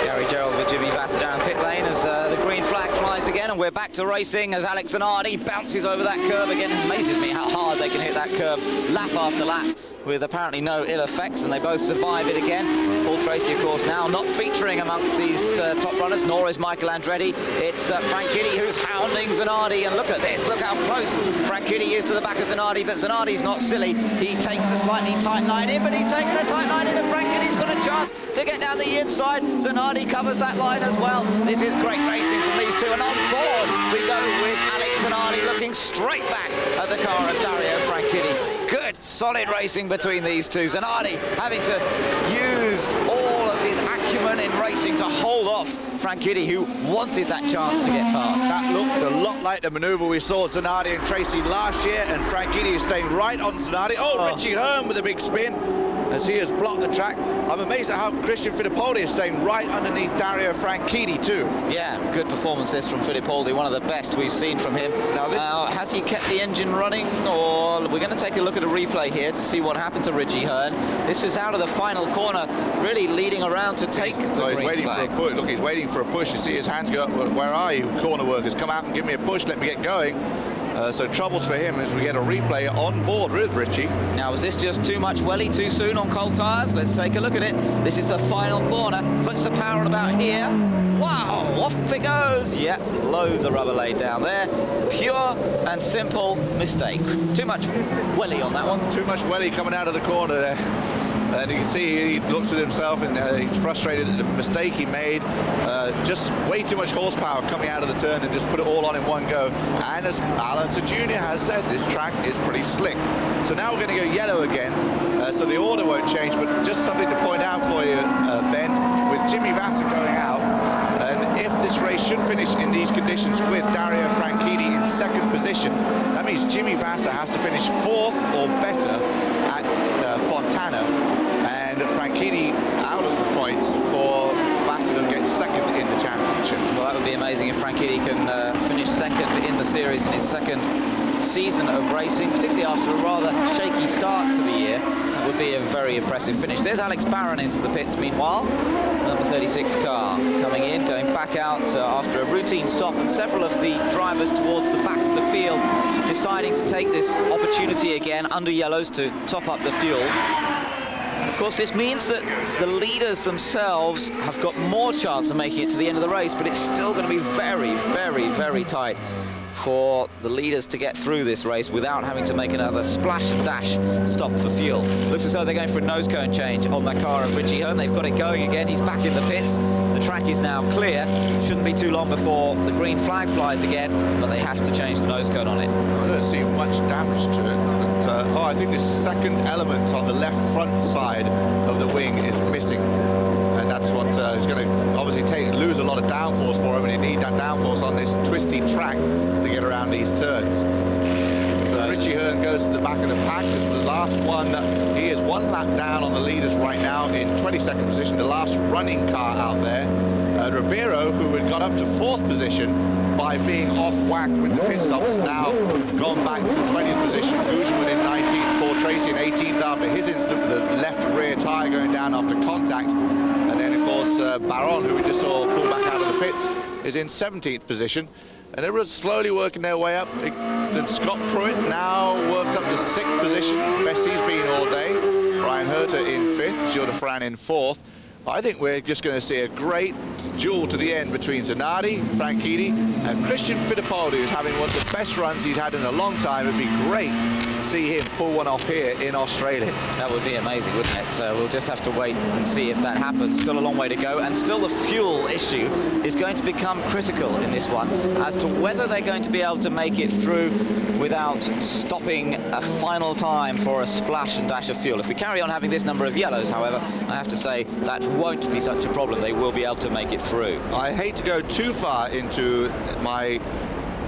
Gary Gerald with Jimmy Vassar down pit lane as the green flag flies again, and we're back to racing as Alex Zanardi bounces over that curve again. It amazes me how hard they can hit that curve lap after lap with apparently no ill effects, and they both survive it again. Paul Tracy, of course, now not featuring amongst these top runners, nor is Michael Andretti. It's Franchitti who's hounding Zanardi, and look at this, look how close Franchitti is to the back of Zanardi, but Zanardi's not silly. He takes a slightly tight line in, but he's taken a tight line in, and Franchitti's got a chance to get down the inside. Zanardi covers that line as well. This is great racing from these two, and on board we go with Alex Zanardi looking straight back at the car of Dario Franchitti. Good, solid racing between these two. Zanardi having to use all of his acumen in racing to hold off Franchitti, who wanted that chance to get past. That looked a lot like the maneuver we saw Zanardi and Tracy last year, and Franchitti is staying right on Zanardi. Oh, Richie Hearn with a big spin as he has blocked the track. I'm amazed at how Christian Fittipaldi is staying right underneath Dario Franchitti too. Yeah, good performance this from Fittipaldi, one of the best we've seen from him. Now has he kept the engine running, or we're going to take a look at a replay here to see what happened to Richie Hearn. This is out of the final corner, really leading around to take the green he's waiting flag. for a push. Look, he's waiting for a push. You see his hands go up. Where are you, corner workers? Come out and give me a push. Let me get going. So troubles for him as we get a replay on board with Richie. Now, was this just too much welly too soon on cold tyres? Let's take a look at it. This is the final corner. Puts the power on about here. Wow, off it goes. Yep, loads of rubber laid down there. Pure and simple mistake. Too much welly on that one. Too much welly coming out of the corner there. And you can see he looks at himself and he's frustrated at the mistake he made. Just way too much horsepower coming out of the turn and just put it all on in one go. And as Alan Jr. has said, this track is pretty slick. So now we're going to go yellow again. So the order won't change, but just something to point out for you, Ben, with Jimmy Vasser going out, and if this race should finish in these conditions with Dario Franchitti in second position, that means Jimmy Vasser has to finish fourth or better at Fontana, and Franchitti out of the points for Vasser to get second in the championship. Well, that would be amazing if Franchitti can finish second in the series in his second season of racing, particularly after a rather shaky start to the year. That would be a very impressive finish. There's Alex Barron into the pits meanwhile. Number 36 car coming in, going back out after a routine stop, and several of the drivers towards the back of the field deciding to take this opportunity again under yellows to top up the fuel. Of course, this means that the leaders themselves have got more chance of making it to the end of the race, but it's still going to be very, very, very tight for the leaders to get through this race without having to make another splash and dash stop for fuel. Looks as though they're going for a nose cone change on that car of Richie Hearn. They've got it going again. He's back in the pits. The track is now clear. Shouldn't be too long before the green flag flies again, but they have to change the nose cone on it. I don't see much damage to it, but I think this second element on the left front side of the wing is missing. And that's what is going to obviously lose a lot of downforce for him, and you need that downforce on this twisty track to get around these turns. So Richie Hearn goes to the back of the pack as the last one. He is one lap down on the leaders right now in 22nd position, the last running car out there. Ribeiro, who had got up to 4th position by being off whack with the pit stops, now gone back to the 20th position. Guzman in 19th, Paul Tracy in 18th after his incident with the left rear tyre going down after contact. And then, of course, Baron, who we just saw pull back out of the pits, is in 17th position. And everyone's slowly working their way up. Then Scott Pruitt now worked up to 6th position, best he's been all day. Brian Herter in 5th, Gilles de Fran in 4th. I think we're just going to see a great duel to the end between Zanardi, Franchitti, and Christian Fittipaldi, who's having one of the best runs he's had in a long time. It'd be great to see him pull one off here in Australia. That would be amazing, wouldn't it? We'll just have to wait and see if that happens. Still a long way to go, and still the fuel issue is going to become critical in this one as to whether they're going to be able to make it through without stopping a final time for a splash and dash of fuel. If we carry on having this number of yellows, however, I have to say that won't be such a problem. They will be able to make it through. I hate to go too far into my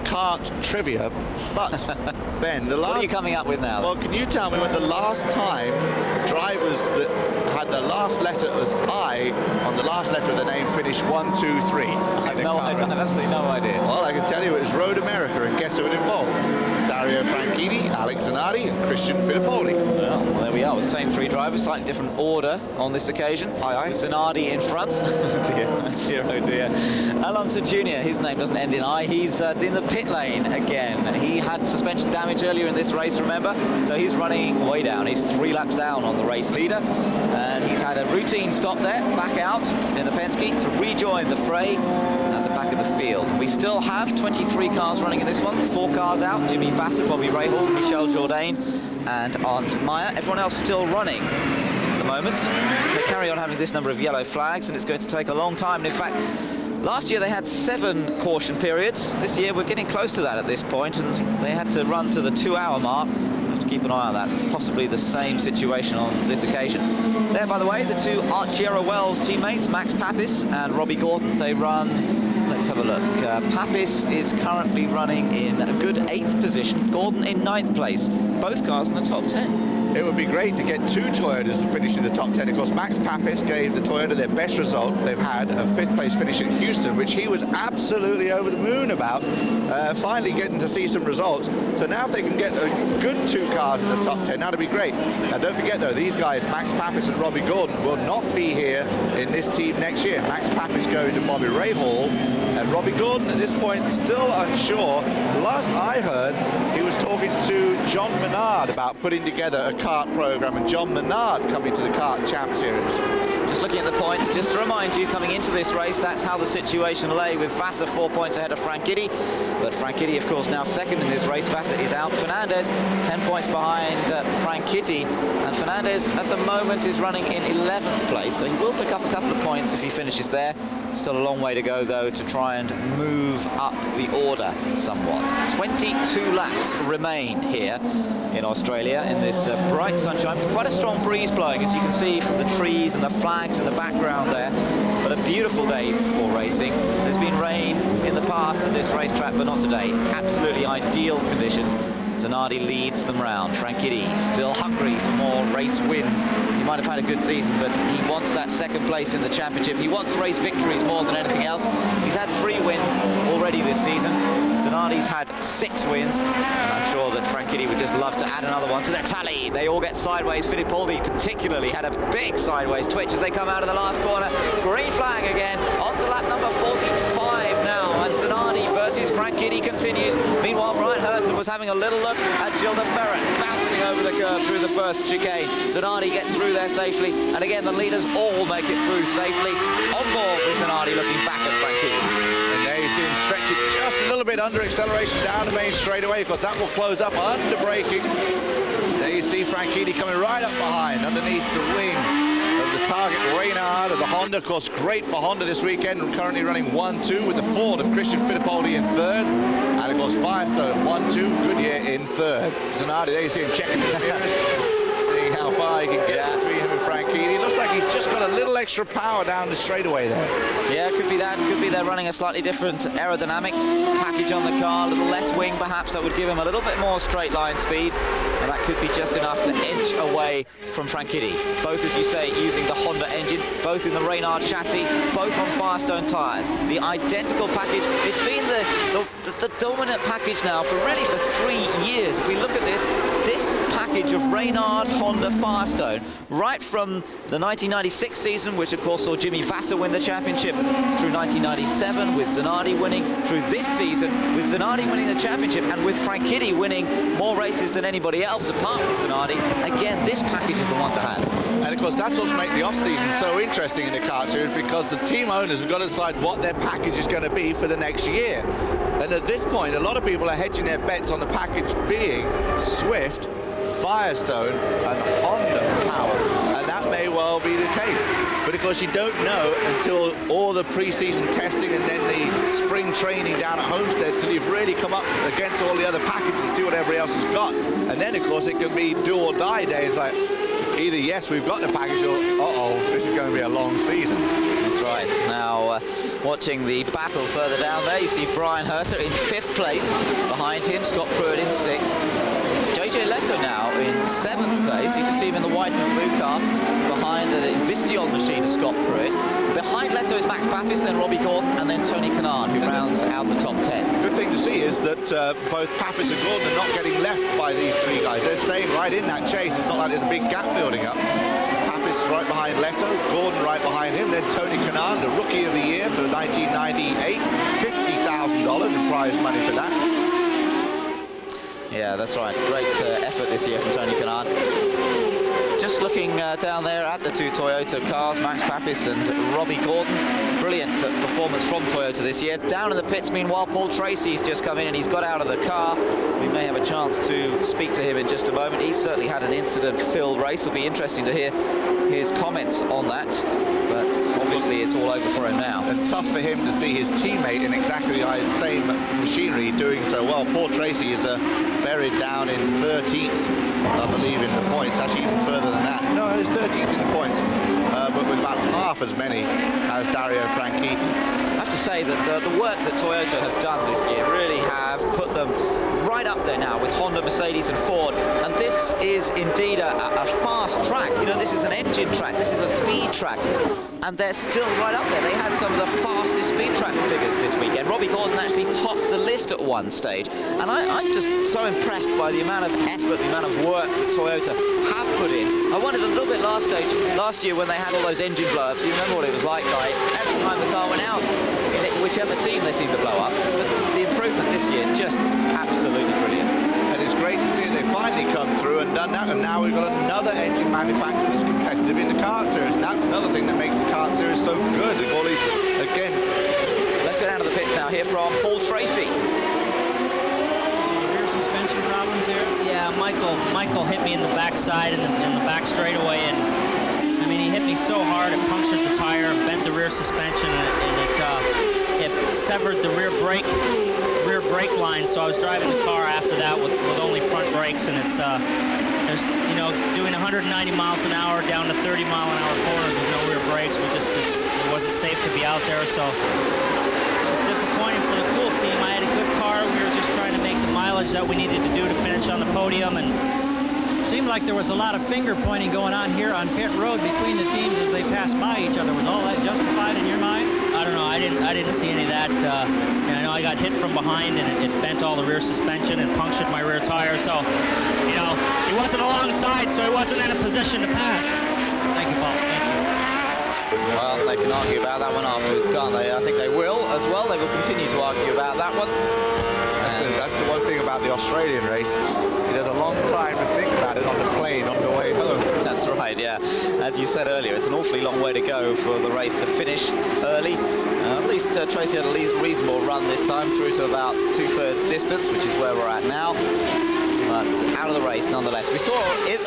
kart trivia, but Ben, the last... What are you coming up with now? Well, can you tell me when the last time drivers that had the last letter as I on the last letter of the name finished 1, 2, 3? I have absolutely no idea. Well, I can tell you it was Road America, and guess who it involved? Dario Franchitti, Alex Zanardi, and Christian Fittipaldi. Well, there we are, with the same 3 drivers, slightly different order on this occasion. Aye. Zanardi in front. Oh dear, oh dear. Alonso Jr., his name doesn't end in I. He's in the pit lane again. He had suspension damage earlier in this race, remember? So he's running way down. He's 3 laps down on the race leader. And he's had a routine stop there, back out in the Penske to rejoin the fray at the back of the field. We still have 23 cars running in this one, 4 cars out, Jimmy Vasser, Bobby Rahal, Michel Jourdain and Arndt Meyer. Everyone else still running at the moment. They carry on having this number of yellow flags, and it's going to take a long time. And in fact, last year they had 7 caution periods. This year we're getting close to that at this point, and they had to run to the 2-hour mark. We'll have to keep an eye on that. It's possibly the same situation on this occasion. There, by the way, the 2 Archera Wells teammates, Max Papis and Robbie Gordon. They run, let's have a look. Papis is currently running in a good 8th position. Gordon in 9th place. Both cars in the top 10. It would be great to get 2 Toyotas to finish in the top 10. Of course, Max Papis gave the Toyota their best result they've had, a 5th place finish at Houston, which he was absolutely over the moon about, finally getting to see some results. So now if they can get a good 2 cars in the top 10, that'd be great. Now don't forget though, these guys, Max Papis and Robbie Gordon, will not be here in this team next year. Max Papis going to Bobby Rahal, and Robbie Gordon at this point still unsure. Last I heard, he was talking to John Menard about putting together a kart program, and John Menard coming to the Kart Champ Series. Just looking at the points, just to remind you, coming into this race, that's how the situation lay, with Vassar 4 points ahead of Franchitti. But Franchitti, of course, now second in this race. Vassar is out. Fernandez 10 points behind Franchitti, and Fernandez at the moment is running in 11th place, so he will pick up a couple of points if he finishes there. Still a long way to go, though, to try and move up the order somewhat. 22 laps remain here in Australia in this bright sunshine. Quite a strong breeze blowing, as you can see from the trees and the flags in the background there. But a beautiful day for racing. There's been rain in the past at this racetrack, but not today. Absolutely ideal conditions. Zanardi leads them round. Franchitti still hungry for more race wins. He might have had a good season, but he wants that second place in the championship. He wants race victories more than anything else. He's had 3 wins already this season. Zanardi's had 6 wins, and I'm sure that Franchitti would just love to add another one to their tally. They all get sideways. Fittipaldi particularly had a big sideways twitch as they come out of the last corner. Green flag again, on to lap number 45 now, and Zanardi versus Franchitti continues. Meanwhile, Brian Herter was having a little look at Gilda Ferret, bouncing over the curve through the first chicane. Zanardi gets through there safely, and again the leaders all make it through safely. On board with Zanardi looking back at Franchitti. You see him stretch it just a little bit under acceleration down the main straightaway, because that will close up under braking. There you see Franchitti coming right up behind, underneath the wing of the target Reynard of the Honda. Of course, great for Honda this weekend, currently running 1-2 with the Ford of Christian Fittipaldi in third. And of course, Firestone 1-2, Goodyear in third. Zanardi, there you see him checking the mirrors, seeing how far he can get between him and Franchitti. It looks like he's just got a little extra power down the straightaway there. Yeah, it could be that. Could be they're running a slightly different aerodynamic package on the car, a little less wing perhaps, that would give him a little bit more straight line speed, and that could be just enough to inch away from Franchitti. Both, as you say, using the Honda engine, both in the Reynard chassis, both on Firestone tyres. The identical package. It's been the dominant package now for 3 years. If we look at this package of Reynard, Honda, Firestone, right from the 1996 season, which of course saw Jimmy Vassar win the championship, through 1997 with Zanardi winning, through this season with Zanardi winning the championship, and with Franchitti winning more races than anybody else apart from Zanardi. Again, this package is the one to have. And of course, that's what's made the off-season so interesting in the kart series, because the team owners have got to decide what their package is going to be for the next year. And at this point, a lot of people are hedging their bets on the package being Swift, Firestone and Honda power, and that may well be the case. But of course, you don't know until all the pre-season testing and then the spring training down at Homestead, till you've really come up against all the other packages and see what everybody else has got. And then of course it can be do or die days, like either yes, we've got the package, or uh-oh, this is going to be a long season. That's right. Now, watching the battle further down there, you see Brian Herter in 5th place. Behind him, Scott Pruitt in 6th. JJ Leto now in 7th place. You just see him in the white and blue car behind the Visteon machine of Scott Pruitt. Behind Leto is Max Papis, then Robbie Gordon, and then Tony Kanaan, who rounds out the top 10. Good thing to see is that both Papis and Gordon are not getting left by these 3 guys. They're staying right in that chase. It's not like there's a big gap building up. Papis right behind Leto, Gordon right behind him, then Tony Kanaan, the Rookie of the Year for 1998, $50,000 in prize money for that. Yeah, that's right. Great effort this year from Tony Kanaan. Just looking down there at the 2 Toyota cars, Max Papis and Robbie Gordon. Brilliant performance from Toyota this year. Down in the pits, meanwhile, Paul Tracy's just come in and he's got out of the car. We may have a chance to speak to him in just a moment. He's certainly had an incident-filled race. It'll be interesting to hear his comments on that. But obviously it's all over for him now. And tough for him to see his teammate in exactly the same machinery doing so well. Paul Tracy is buried down in 13th, I believe, in the points. Actually, even further than that. No, he's 13th in the points, but with about half as many as Dario Franchitti. I have to say that the work that Toyota have done this year really have put them right up there now with Honda, Mercedes and Ford, and this is indeed a fast track. You know, this is an engine track, this is a speed track, and they're still right up there. They had some of the fastest speed track figures this weekend. Robbie Gordon actually topped the list at one stage, and I'm just so impressed by the amount of effort, the amount of work that Toyota have put in. I wondered a little bit last year when they had all those engine blow-ups. You remember what it was like every time the car went out, whichever team they seemed to blow up. But the improvement this year, just absolutely brilliant. And it's great to see they finally come through and done that, and now we've got another engine manufacturer that's competitive competitive in the kart series, and that's another thing that makes the kart series so good. All these, again, let's go down to the pits now. Here from Paul Tracy. Rear suspension problems here. Yeah, Michael hit me in the backside in the back straightaway, and I mean, he hit me so hard it punctured the tire and bent the rear suspension, and it severed the rear brake line. So I was driving the car after that with only front brakes, and it's there's, you know, doing 190 miles an hour down to 30 mile an hour corners with no rear brakes. It wasn't safe to be out there, so it's disappointing for the Cool team. I had a good car. We were just trying to make the mileage that we needed to do to finish on the podium, and Seemed like there was a lot of finger pointing going on here on pit road between the teams as they passed by each other. Was all that justified in your mind? I don't know. I didn't see any of that. I know I got hit from behind, and it bent all the rear suspension and punctured my rear tire. So, you know, he wasn't alongside, so he wasn't in a position to pass. Thank you, Paul. Thank you. Well, they can argue about that one afterwards, can't they? I think they will as well. They will continue to argue about that one. That's the one thing about the Australian race. There's a long time to think about it on the plane on the way home. That's right, yeah. As you said earlier, it's an awfully long way to go for the race to finish early. At least Tracy had a reasonable run this time through to about 2/3 distance, which is where we're at now. But out of the race nonetheless. We saw,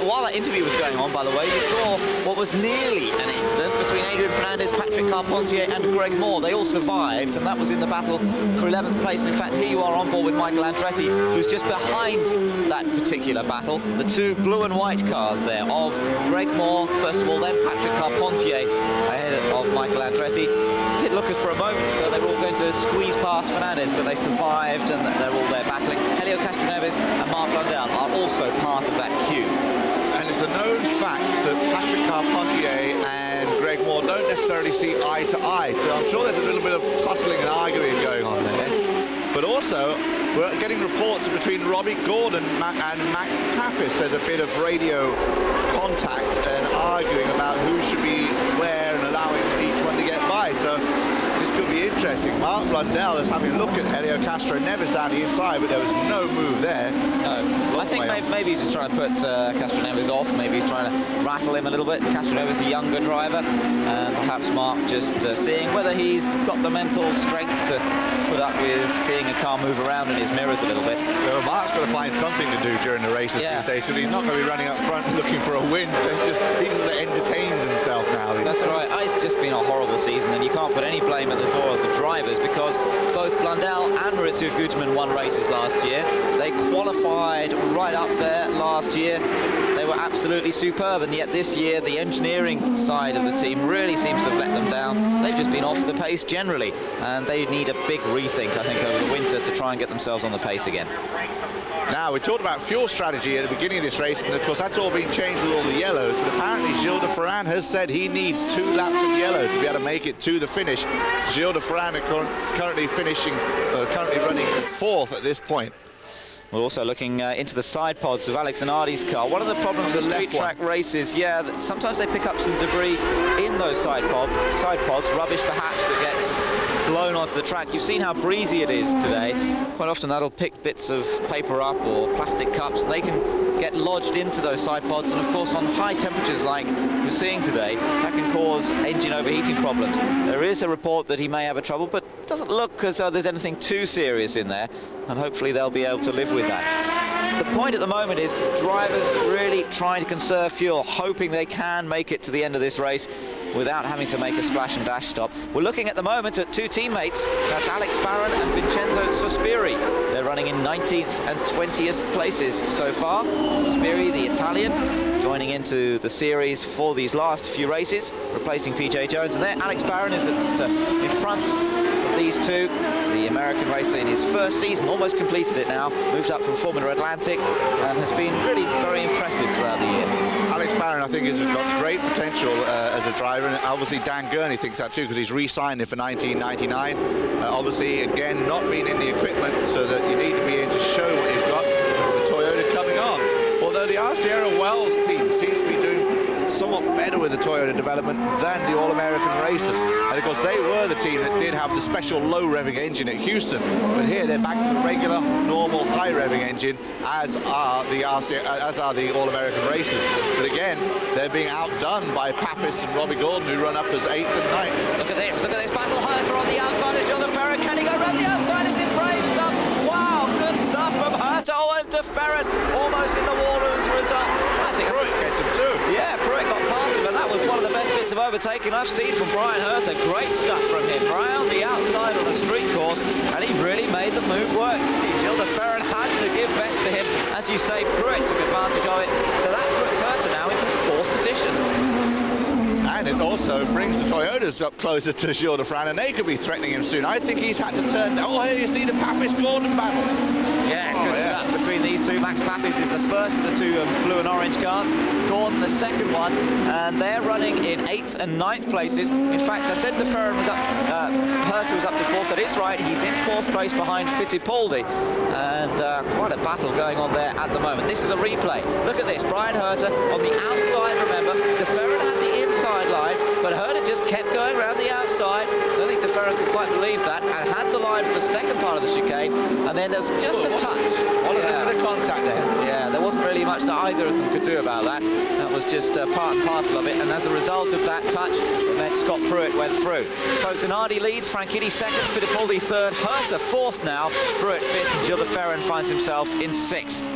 while that interview was going on, by the way, we saw what was nearly an incident between Adrian Fernandez, Patrick Carpentier and Greg Moore. They all survived, and that was in the battle for 11th place. And in fact, here you are on board with Michael Andretti, who's just behind that particular battle. The two blue and white cars there of Greg Moore, first of all, then Patrick Carpentier ahead of Michael Andretti. It did look as for a moment so they were all going to squeeze past Fernandez, but they survived and they're all there battling. Helio Castroneves and Marc Blundell are also part of that queue. And it's a known fact that Patrick Carpentier and Greg Moore don't necessarily see eye to eye, so I'm sure there's a little bit of tussling and arguing going on there. But also, we're getting reports between Robbie Gordon and Max Papis. There's a bit of radio contact and arguing about who should be where and allowing each one to get by. So this could be interesting. Marc Blundell is having a look at Helio Castroneves down the inside, but there was no move there. No. I think maybe he's just trying to put Castroneves off. Maybe he's trying to rattle him a little bit. Castroneves is a younger driver, and perhaps Marc just seeing whether he's got the mental strength to put up with seeing a car move around in his mirrors a little bit. Well, Marc's got to find something to do during the races these days, because he's not going to be running up front looking for a win. So he just entertains himself now. That's right. It's just been a horrible season, and you can't put any blame at the door of the drivers, because both Blundell and Maurizio Guterman won races last year. They qualified right up there last year. They were absolutely superb, and yet this year the engineering side of the team really seems to have let them down. They've just been off the pace generally, and they need a big rethink, I think, over the winter to try and get themselves on the pace again. Now, we talked about fuel strategy at the beginning of this race, and of course that's all been changed with all the yellows, but apparently Gilles de Ferran has said he needs 2 laps of yellow to be able to make it to the finish. Gilles de Ferran is currently running 4th at this point. We're also looking into the side pods of Alex Zanardi's car. One of the problems with street track races, that sometimes they pick up some debris in those side pods, rubbish perhaps that gets blown onto the track. You've seen how breezy it is today. Quite often that'll pick bits of paper up or plastic cups, and they can get lodged into those side pods, and of course on high temperatures like we're seeing today, that can cause engine overheating problems. There is a report that he may have a trouble, but it doesn't look as though there's anything too serious in there, and hopefully they'll be able to live with that. The point at the moment is the drivers really trying to conserve fuel, hoping they can make it to the end of this race without having to make a splash and dash stop. We're looking at the moment at 2 teammates. That's Alex Barron and Vincenzo Sospiri. They're running in 19th and 20th places so far. Sospiri, the Italian, joining into the series for these last few races, replacing PJ Jones. And there, Alex Barron is in front of these two. The American racer in his first season, almost completed it now, moved up from Formula Atlantic, and has been really very impressive throughout the year. Alex Barron, I think, has got great potential as a driver, and obviously Dan Gurney thinks that too, because he's re-signed him for 1999. Obviously, again, not being in the equipment, so that you need to be in to show what you've got. The Toyota coming on. Although the R. Sierra Wells team seems to be doing somewhat better better with the Toyota development than the All-American racers. And of course, they were the team that did have the special low revving engine at Houston. But here they're back to the regular, normal, high revving engine, as are the All-American racers. But again, they're being outdone by Pappas and Robbie Gordon, who run up as 8th and 9th. Look at this battle. Herter on the outside of Gilles de Ferran. Can he go around the outside? This is brave stuff. Wow, good stuff from Herter. Oh, and de Ferran almost in the water as a result. I think Pruitt gets him too. Yeah, Pruitt got past him, and that was one of the best bits of overtaking I've seen from Brian Herter. Great stuff from him. Round the outside on a street course, and he really made the move work. Gilles de Ferran had to give best to him. As you say, Pruitt took advantage of it. So that puts Herter now into 4th position. And it also brings the Toyotas up closer to Gilles de Ferran, and they could be threatening him soon. I think he's had to turn. Oh, here you see the Pappas-Gordon battle. Yeah, good stuff between these two. Max Pappas is the first of the two blue and orange cars. Gordon the second one, and they're running in 8th and 9th places. In fact, I said de Ferran was up, Herter was up to 4th. That is right. He's in 4th place behind Fittipaldi, and quite a battle going on there at the moment. This is a replay. Look at this. Brian Herter on the outside. Remember, de Ferran had the inside line, but Herter just kept going around the outside. I don't think de Ferran could quite believe that, and had the line for the second part of the chicane, and then there's just a touch. What a little bit of contact there. Yeah, there wasn't really much that either of them could do about that. That was just part and parcel of it, and as a result of that touch, it meant Scott Pruitt went through. So Zanardi leads, Franchitti 2nd, Fittipaldi 3rd, Herter 4th now, Pruitt 5th, and Gilles de Ferran finds himself in 6th.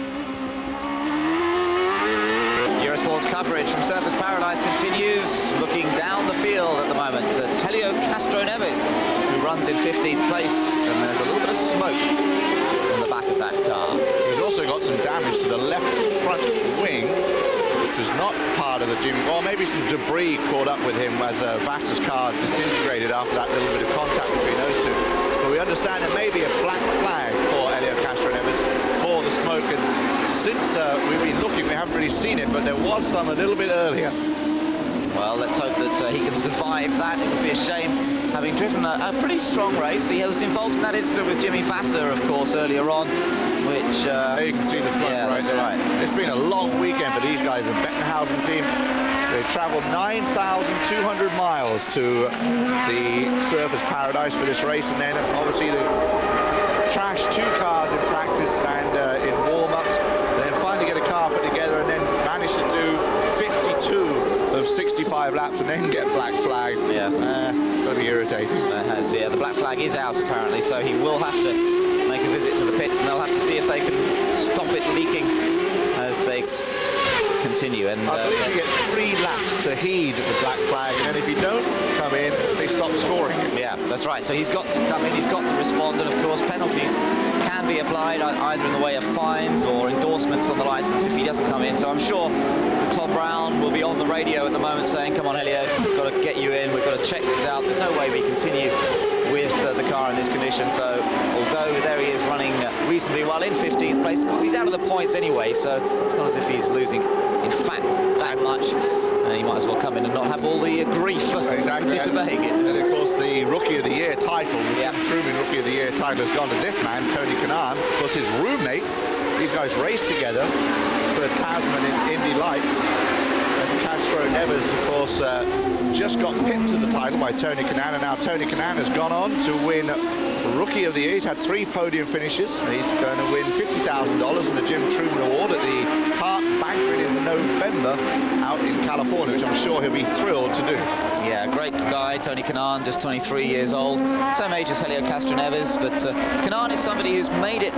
Eurosport's coverage from Surfers Paradise continues, looking down the field at the moment at Helio Castroneves, who runs in 15th place, and there's a little bit of smoke on the back of that car. He's also got some damage to the left front wing, which was not part of the Jimmy, or maybe some debris caught up with him as Vassar's car disintegrated after that little bit of contact between those two. But we understand it may be a black flag for Helio Castroneves for the smoke, and since we've been looking, we haven't really seen it, but there was some a little bit earlier. Well, let's hope that he can survive that. It would be a shame, having driven a pretty strong race. He was involved in that incident with Jimmy Vassar, of course, earlier on, which... there you can see the smoke right there. Right. It's been a long weekend for these guys, the Bettenhausen team. They travelled 9,200 miles to the Surfers Paradise for this race, and then obviously they trashed 2 cars in practice and in warm-ups, then finally get a car put together, and then managed to do 52 of 65 laps and then get black flag. Yeah. Got to be irritating. Yeah, the black flag is out apparently, so he will have to make a visit to the pits, and they'll have to see if they can stop it leaking as they continue. And I believe you get 3 laps to heed the black flag, and then if you don't come in, they stop scoring it. Yeah, that's right. So he's got to come in, he's got to respond, and of course penalties can be applied either in the way of fines or endorsements on the license if he doesn't come in. So I'm sure Tom Brown will be on the radio at the moment saying, come on Helio, we've got to get you in, we've got to check this out. There's no way we continue with the car in this condition. So although there he is running reasonably well in 15th place, because he's out of the points anyway, so it's not as if he's losing in fact that much. He might as well come in and not have all the grief for disobeying it. And of course the Rookie of the Year title, the Jim Truman Rookie of the Year title has gone to this man, Tony Kanaan. Of course his roommate, these guys raced together for Tasman in Indy Lights. And Castroneves, of course, just got pipped to the title by Tony Kanaan, and now Tony Kanaan has gone on to win Rookie of the Year. He's had 3 podium finishes, and he's going to win $50,000 in the Jim Truman Award at the Kart Banquet in November out in California, which I'm sure he'll be thrilled to do. Yeah, great guy, Tony Kanaan, just 23 years old. Same age as Helio Castroneves, but Kanaan is somebody who's made it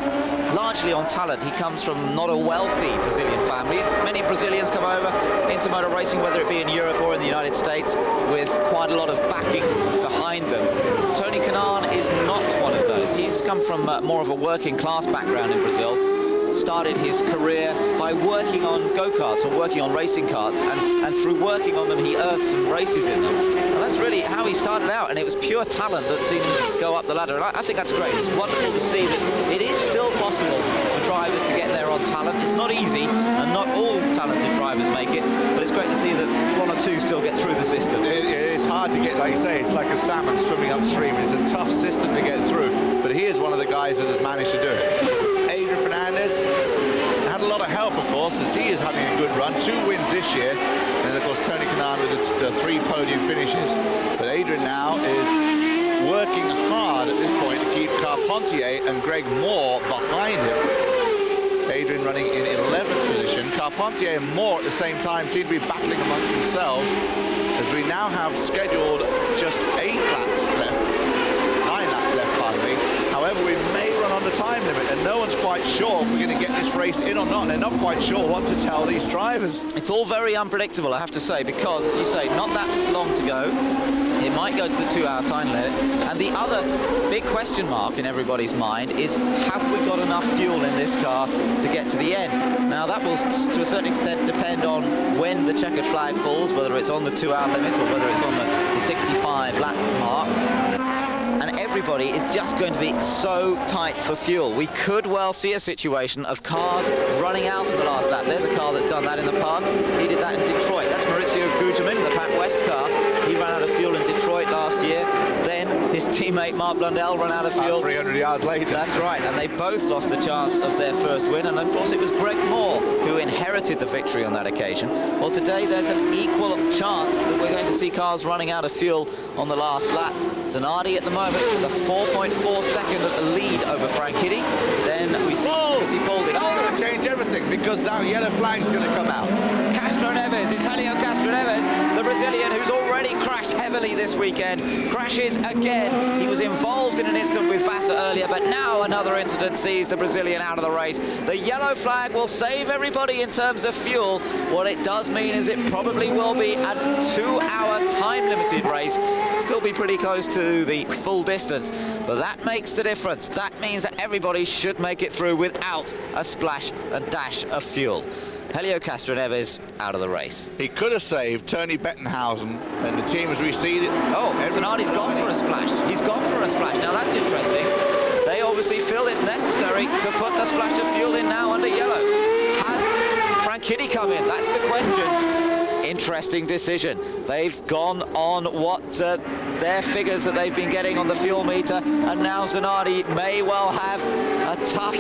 largely on talent. He comes from not a wealthy Brazilian family. Many Brazilians come over into motor racing, whether it be in Europe or in the United States, with quite a lot of backing behind them. Tony Kanaan is not one of those. He's come from more of a working class background in Brazil. Started his career by working on go-karts or working on racing karts, and through working on them he earned some races in them. And that's really how he started out, and it was pure talent that seen him go up the ladder. And I think that's great. It's wonderful to see that it is still possible for drivers to get there on talent. It's not easy, and not all talented drivers make it, but it's great to see that 1 or 2 still get through the system. It's hard to get, like you say, it's like a salmon swimming upstream. It's a tough system to get through, but he is one of the guys that has managed to do it. Adrian Fernandez had a lot of help, of course, as he is having a good run. 2 wins this year, and then, of course, Tony Kanaan with the 3 podium finishes. But Adrian now is working hard at this point to keep Carpentier and Greg Moore behind him. Adrian running in 11th position. Carpentier and Moore at the same time seem to be battling amongst themselves, as we now have scheduled just 8 laps left. 9 laps left, pardon me. However, we may run on the time limit, and no one's quite sure if we're going to get this race in or not. They're not quite sure what to tell these drivers. It's all very unpredictable, I have to say, because, as you say, not that long to go. It might go to the 2-hour time limit. And the other big question mark in everybody's mind is, have we got enough fuel in this car to get to the end? Now, that will, to a certain extent, depend on when the checkered flag falls, whether it's on the 2-hour limit or whether it's on the 65 lap mark. And everybody is just going to be so tight for fuel. We could well see a situation of cars running out of the last lap. There's a car that's done that in the past. He did that in Detroit. That's Maurizio Gugelmin in the Pat West car. He ran out of fuel in Detroit last year. Then his teammate Mark Blundell ran out of fuel. 300 yards later. That's right, and they both lost the chance of their first win. And of course it was Greg Moore who inherited the victory on that occasion. Well, today there's an equal chance that we're going to see cars running out of fuel on the last lap. Zanardi at the moment with a 4.4 second lead over Franchitti. Then we see Fittipaldi. That's going to change everything, because now yellow flag's going to come out. Castroneves, Italio Castroneves, the Brazilian who's already crashed heavily this weekend, crashes again. He was involved in an incident with Vassar earlier, but now another incident sees the Brazilian out of the race. The yellow flag will save everybody in terms of fuel. What it does mean is it probably will be a 2-hour time-limited race. Still be pretty close to the full distance, but that makes the difference. That means that everybody should make it through without a splash and dash of fuel. Helio Castroneves out of the race. He could have saved Tony Bettenhausen and the team as we see it. Oh, Zanardi's gone for a splash. He's gone for a splash. Now that's interesting. They obviously feel it's necessary to put the splash of fuel in now under yellow. Has Franchitti come in? That's the question. Interesting decision. They've gone on what their figures that they've been getting on the fuel meter, and now Zanardi may well have a tough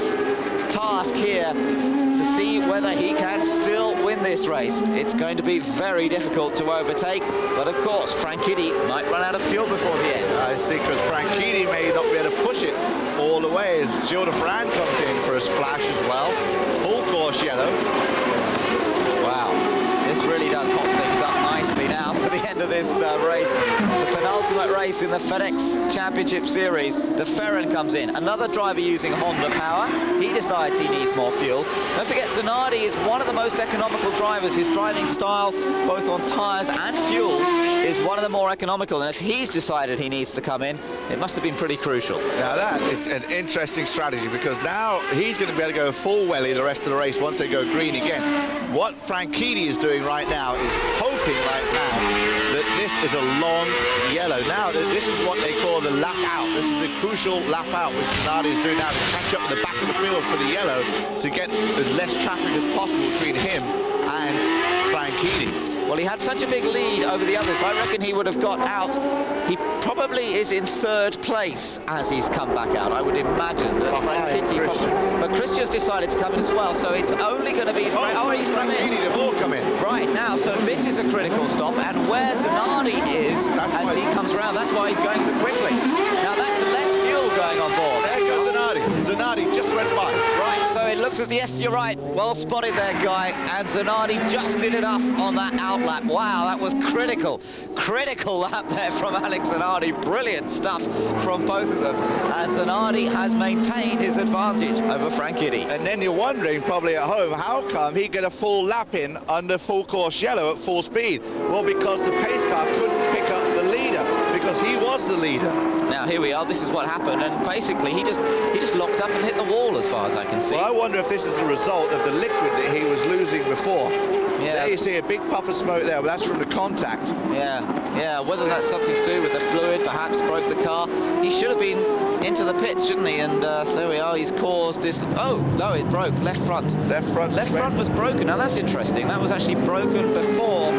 task here to see whether he can still win this race. It's going to be very difficult to overtake, but of course Franchitti might run out of fuel before the end. I see, because Franchitti may not be able to push it all the way as Gilles de Ferran comes in for a splash as well. Full course yellow. Wow, this really does hot things up nicely now for the end of this race. The penultimate race in the FedEx Championship Series. The Ferran comes in, another driver using Honda power. He decides he needs more fuel. Don't forget, Zanardi is one of the most economical drivers. His driving style, both on tyres and fuel, is one of the more economical, and if he's decided he needs to come in, it must have been pretty crucial. Now that is an interesting strategy, because now he's going to be able to go full welly the rest of the race once they go green again. What Franchitti is doing right now is hoping right now that this is a long yellow. Now this is what they call the lap out. This is the crucial lap out, which Zanardi is doing now to catch up in the back of the field for the yellow, to get as less traffic as possible between him and Franchitti. Well, he had such a big lead over the others. I reckon he would have got out. He probably is in 3rd place as he's come back out. I would imagine that Franchitti but Christian's decided to come in as well, so it's only going to be... he's come in. They've all come in. Right, now, so this is a critical stop, and where Zanardi is as he comes around, that's why he's going so quickly. Now, that's less fuel going on board. There goes Zanardi. Zanardi just went by. Right, so it looks as, yes, you're right. Well spotted there, Guy. And Zanardi just did enough on that outlap. Wow, that was critical. Critical lap there from Alex Zanardi. Brilliant stuff from both of them. And Zanardi has maintained his advantage over Franchitti. And then you're wondering, probably at home, how come he get a full lap in under full course yellow at full speed? Well, because the pace car couldn't pick up the leader, because he was the leader. Now here we are, this is what happened, and basically he just locked up and hit the wall as far as I can see. Well, I wonder if this is a result of the liquid that he was losing before. Yeah. There you see a big puff of smoke there, but that's from the contact. Yeah, whether that's something to do with the fluid, perhaps broke the car. He should have been into the pits, shouldn't he? And there we are, he's caused this... Oh, no, it broke, left front. Left front was broken. Now that's interesting. That was actually broken before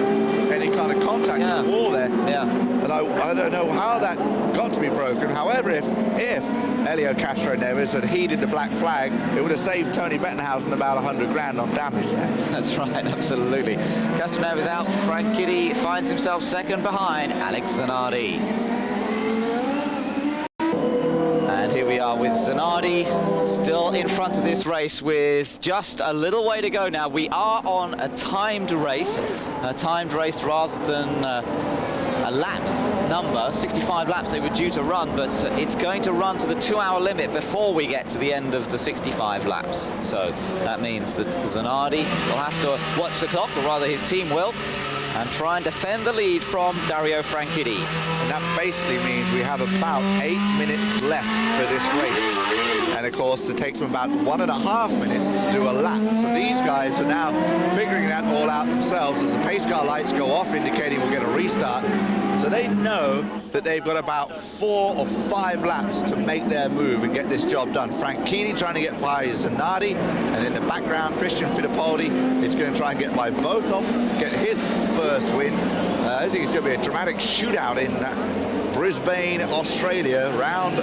any kind of contact with the wall there. Yeah. And I don't know how that got to be broken. However, if Helio Castroneves had heeded the black flag, it would have saved Tony Bettenhausen about 100 grand on damage there. That's right, absolutely. Castroneves out, Frank Kitty finds himself second behind Alex Zanardi. And here we are with Zanardi still in front of this race with just a little way to go now. We are on a timed race rather than a lap number. 65 laps they were due to run, but it's going to run to the 2-hour limit before we get to the end of the 65 laps. So that means that Zanardi will have to watch the clock, or rather his team will, and try and defend the lead from Dario Franchitti. And that basically means we have about 8 minutes left for this race. And of course, it takes them about 1.5 minutes to do a lap. So these guys are now figuring that all out themselves as the pace car lights go off, indicating we'll get a restart. So they know that they've got about 4 or 5 laps to make their move and get this job done. Franchitti trying to get by Zanardi, and in the background, Christian Fittipaldi is going to try and get by both of them, get his first win. I think it's going to be a dramatic shootout in Brisbane, Australia, round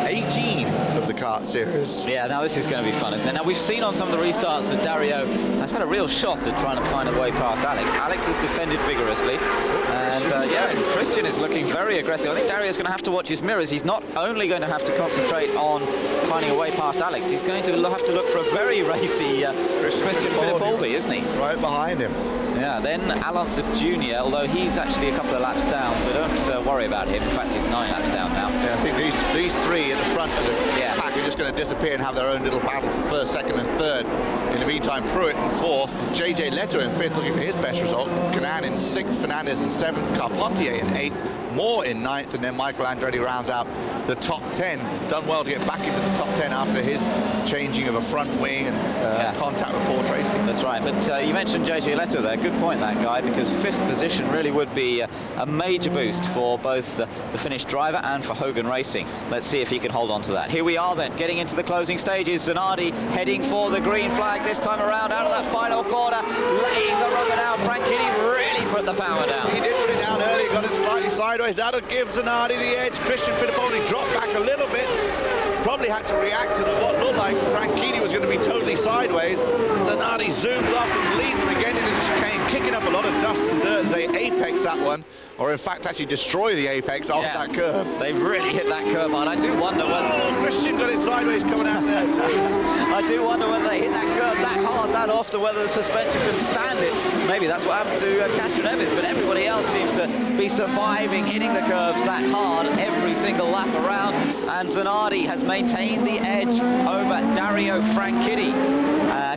18 of the kart series. Yeah, now this is going to be fun, isn't it? Now we've seen on some of the restarts that Dario has had a real shot at trying to find a way past Alex. Alex has defended vigorously, and yeah, Christian is looking very aggressive. I think Dario's going to have to watch his mirrors. He's not only going to have to concentrate on finding a way past Alex, he's going to have to look for a very racy Christian Fittipaldi, isn't he? Right behind him. Yeah, then Alonso Jr., although he's actually a couple of laps down, so don't worry about him. In fact, he's 9 laps down now. Yeah, I think these three at the front of the pack are just going to disappear and have their own little battle for first, second and third. In the meantime, Pruitt in 4th, JJ Leto in 5th, looking for his best result. Canan in 6th, Fernandez in 7th, Carpentier in 8th, Moore in 9th, and then Michael Andretti rounds out the top 10. Done well to get back into the top 10 after his changing of a front wing and contact with Paul Tracy. That's right, but you mentioned JJ Leto there. Good point, that guy, because 5th position really would be a major boost for both the Finnish driver and for Hogan Racing. Let's see if he can hold on to that. Here we are then, getting into the closing stages. Zanardi heading for the green flag this time around, out of that final corner, laying the rubber down. Franchitti really put the power down. He did put it down early, got it slightly sideways. That'll give Zanardi the edge. Christian Fittipaldi dropped back a little bit. Probably had to react to what looked like Franchitti was going to be totally sideways. Zanardi zooms off and leads him again into the chicane, kicking up a lot of dust and dirt as they apex that one, or in fact actually destroy the apex off that curve. They've really hit that curve hard. I do wonder whether... Oh, Christian got it sideways coming out there too. I do wonder whether they hit that curve that hard, that often, whether the suspension can stand it. Maybe that's what happened to Castroneves, but everybody else seems to be surviving, hitting the curbs that hard every single lap around, and Zanardi has maintained the edge over Dario Franchitti.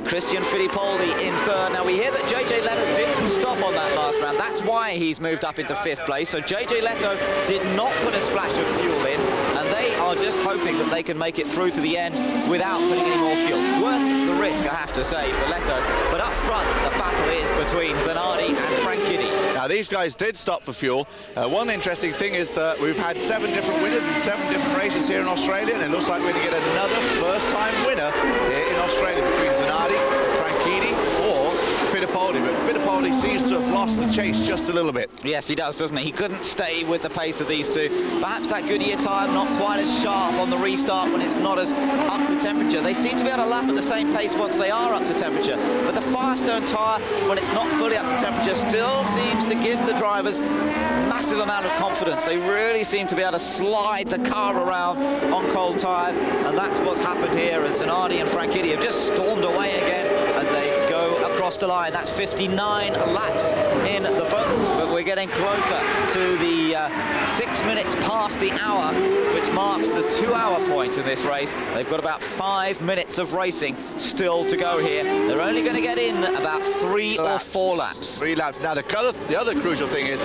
Christian Fittipaldi in 3rd. Now we hear that JJ Leto didn't stop on that last round. That's why he's moved up into 5th place. So JJ Leto did not put a splash of fuel in, and they are just hoping that they can make it through to the end without putting any more fuel. Worth the risk, I have to say, for Leto. But up front, the battle is between Zanardi and Franchitti. Now these guys did stop for fuel. One interesting thing is we've had 7 different winners in 7 different races here in Australia, and it looks like we're going to get another first-time winner here in Australia between Zanardi, Franchitti, or Fittipaldi. But Fittipaldi seems to have lost the chase just a little bit. Yes, he does, doesn't he? He couldn't stay with the pace of these two. Perhaps that Goodyear tyre not quite as sharp on the restart when it's not as up to temperature. They seem to be able to lap at the same pace once they are up to temperature. But the Firestone tyre, when it's not fully up to temperature, still seems to give the drivers massive amount of confidence. They really seem to be able to slide the car around on cold tyres, and that's what's happened here as Zanardi and Franchitti have just stormed away again as they go across the line. That's 59 laps in the book, but we're getting closer to the 6 minutes past the hour, which marks the 2-hour point in this race. They've got about 5 minutes of racing still to go here. They're only going to get in about 3 or 4 laps. 3 laps. Now the other crucial thing is,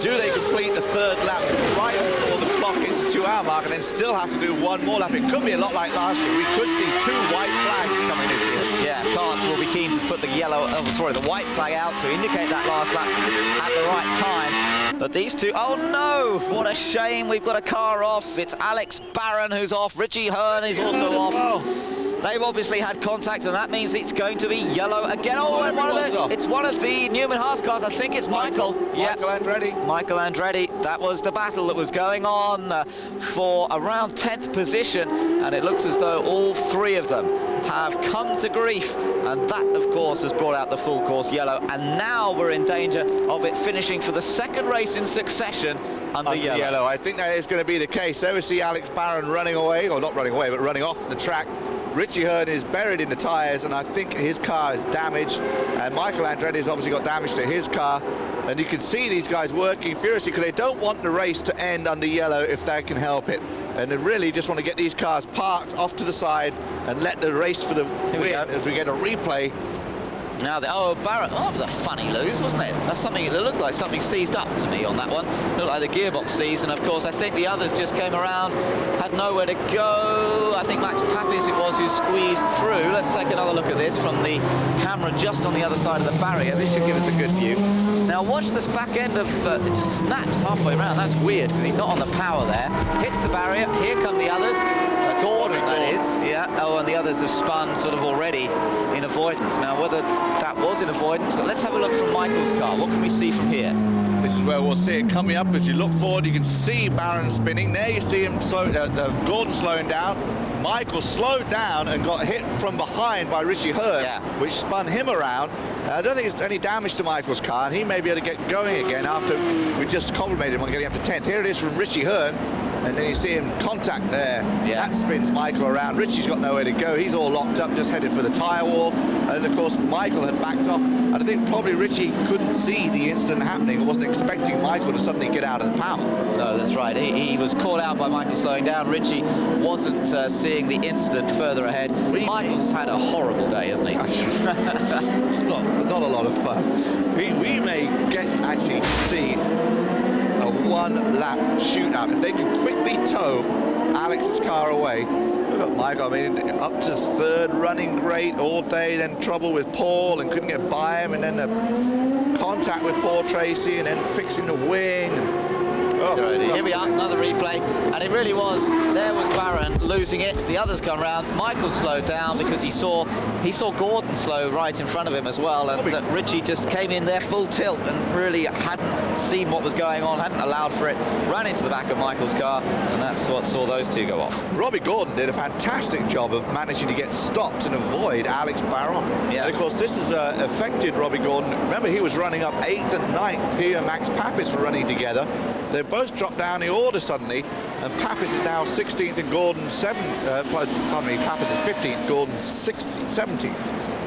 do they complete the 3rd lap right before the clock hits the 2-hour mark and then still have to do 1 more lap? It could be a lot like last year. We could see 2 white flags coming this year. Yeah, Kant will be keen to put the the white flag out to indicate that last lap at the right time. But these two, oh no, what a shame. We've got a car off. It's Alex Barron who's off. Richie Hearn is also off. They've obviously had contact, and that means it's going to be yellow again. Oh, and it's one of the Newman Haas cars. I think it's Michael. Michael Andretti. Michael Andretti. That was the battle that was going on for around 10th position, and it looks as though all three of them have come to grief, and that of course has brought out the full course yellow, and now we're in danger of it finishing for the second race in succession under yellow. I think that is going to be the case. There we see Alex Barron running away, or not running away, but running off the track. Richie Hearn is buried in the tyres, and I think his car is damaged, and Michael Andretti has obviously got damage to his car. And you can see these guys working furiously because they don't want the race to end under yellow if they can help it. And they really just want to get these cars parked off to the side and let the race for the win as we get a replay. Now, Barrett, that was a funny lose, wasn't it? That's something, it looked like something seized up to me on that one. It looked like the gearbox seized, and of course, I think the others just came around, had nowhere to go. I think Max Papis it was who squeezed through. Let's take another look at this from the camera just on the other side of the barrier. This should give us a good view. Now, watch this back end of, it just snaps halfway around. That's weird, because he's not on the power there. Hits the barrier, here come the others. Gordon, that is, yeah. Oh, and the others have spun sort of already in avoidance. Now, whether that was in avoidance, let's have a look from Michael's car. What can we see from here? This is where we'll see it coming up. As you look forward, you can see Barron spinning. There you see him, Gordon slowing down. Michael slowed down and got hit from behind by Richie Hearn, which spun him around. I don't think there's any damage to Michael's car, and he may be able to get going again after we just complimented him on getting up to 10th. Here it is from Richie Hearn. And then you see him contact there. That spins Michael around. Richie's got nowhere to go. He's all locked up, just headed for the tyre wall. And of course, Michael had backed off. And I think probably Richie couldn't see the incident happening, or wasn't expecting Michael to suddenly get out of the power. No, that's right. He was caught out by Michael slowing down. Richie wasn't seeing the incident further ahead. Michael's had a horrible day, hasn't he? It's not a lot of fun. We may get actually see a one-lap shootout. If they can quickly tow Alex's car away. Look at Michael, I mean, up to third, running great all day, then trouble with Paul and couldn't get by him, and then the contact with Paul Tracy, and then fixing the wing. Here we are, another replay, and it really was, there was Barron losing it, the others come round, Michael slowed down because he saw Gordon slow right in front of him as well, and that Richie just came in there full tilt and really hadn't seen what was going on, hadn't allowed for it, ran into the back of Michael's car, and that's what saw those two go off. Robbie Gordon did a fantastic job of managing to get stopped and avoid Alex Barron. Yeah. And of course this has affected Robbie Gordon. Remember, he was running up 8th and 9th. He and Max Papis were running together. They both dropped down the order suddenly, and Papis is now 16th and Gordon 7th. Pardon me, Papis is 15th, Gordon 17th.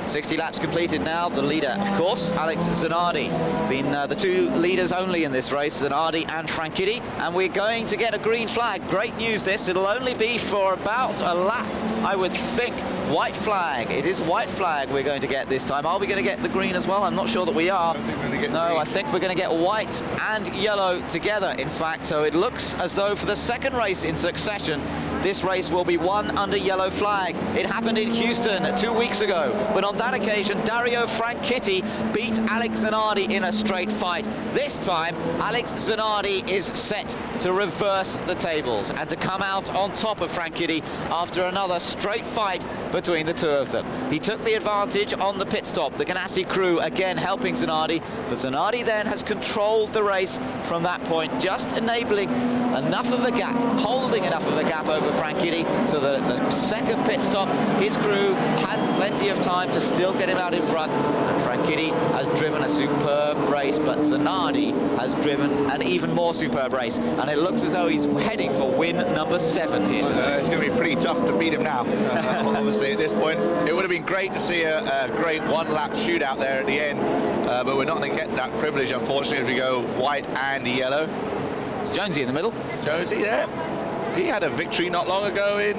60 laps completed now. The leader, of course, Alex Zanardi. Been the two leaders only in this race, Zanardi and Franchitti. And we're going to get a green flag. Great news this. It'll only be for about a lap, I would think. White flag. It is white flag we're going to get this time. Are we going to get the green as well? I'm not sure that we are. I think we're going to get white and yellow together, in fact. So it looks as though for the second race in succession, this race will be won under yellow flag. It happened in Houston 2 weeks ago, but on that occasion, Dario Franchitti beat Alex Zanardi in a straight fight. This time, Alex Zanardi is set to reverse the tables and to come out on top of Franchitti after another straight fight between the two of them. He took the advantage on the pit stop. The Ganassi crew again helping Zanardi, but Zanardi then has controlled the race from that point, just enabling enough of a gap, holding enough of a gap over Franchitti, so that at the second pit stop, his crew had plenty of time to still get him out in front. And Franchitti has driven a superb race, but Zanardi has driven an even more superb race. And it looks as though he's heading for win number 7 here today. It's going to be pretty tough to beat him now. Obviously, at this point, it would have been great to see a great one-lap shootout there at the end, but we're not going to get that privilege, unfortunately, as we go white and yellow. It's Jonesy in the middle. Jonesy there. He had a victory not long ago in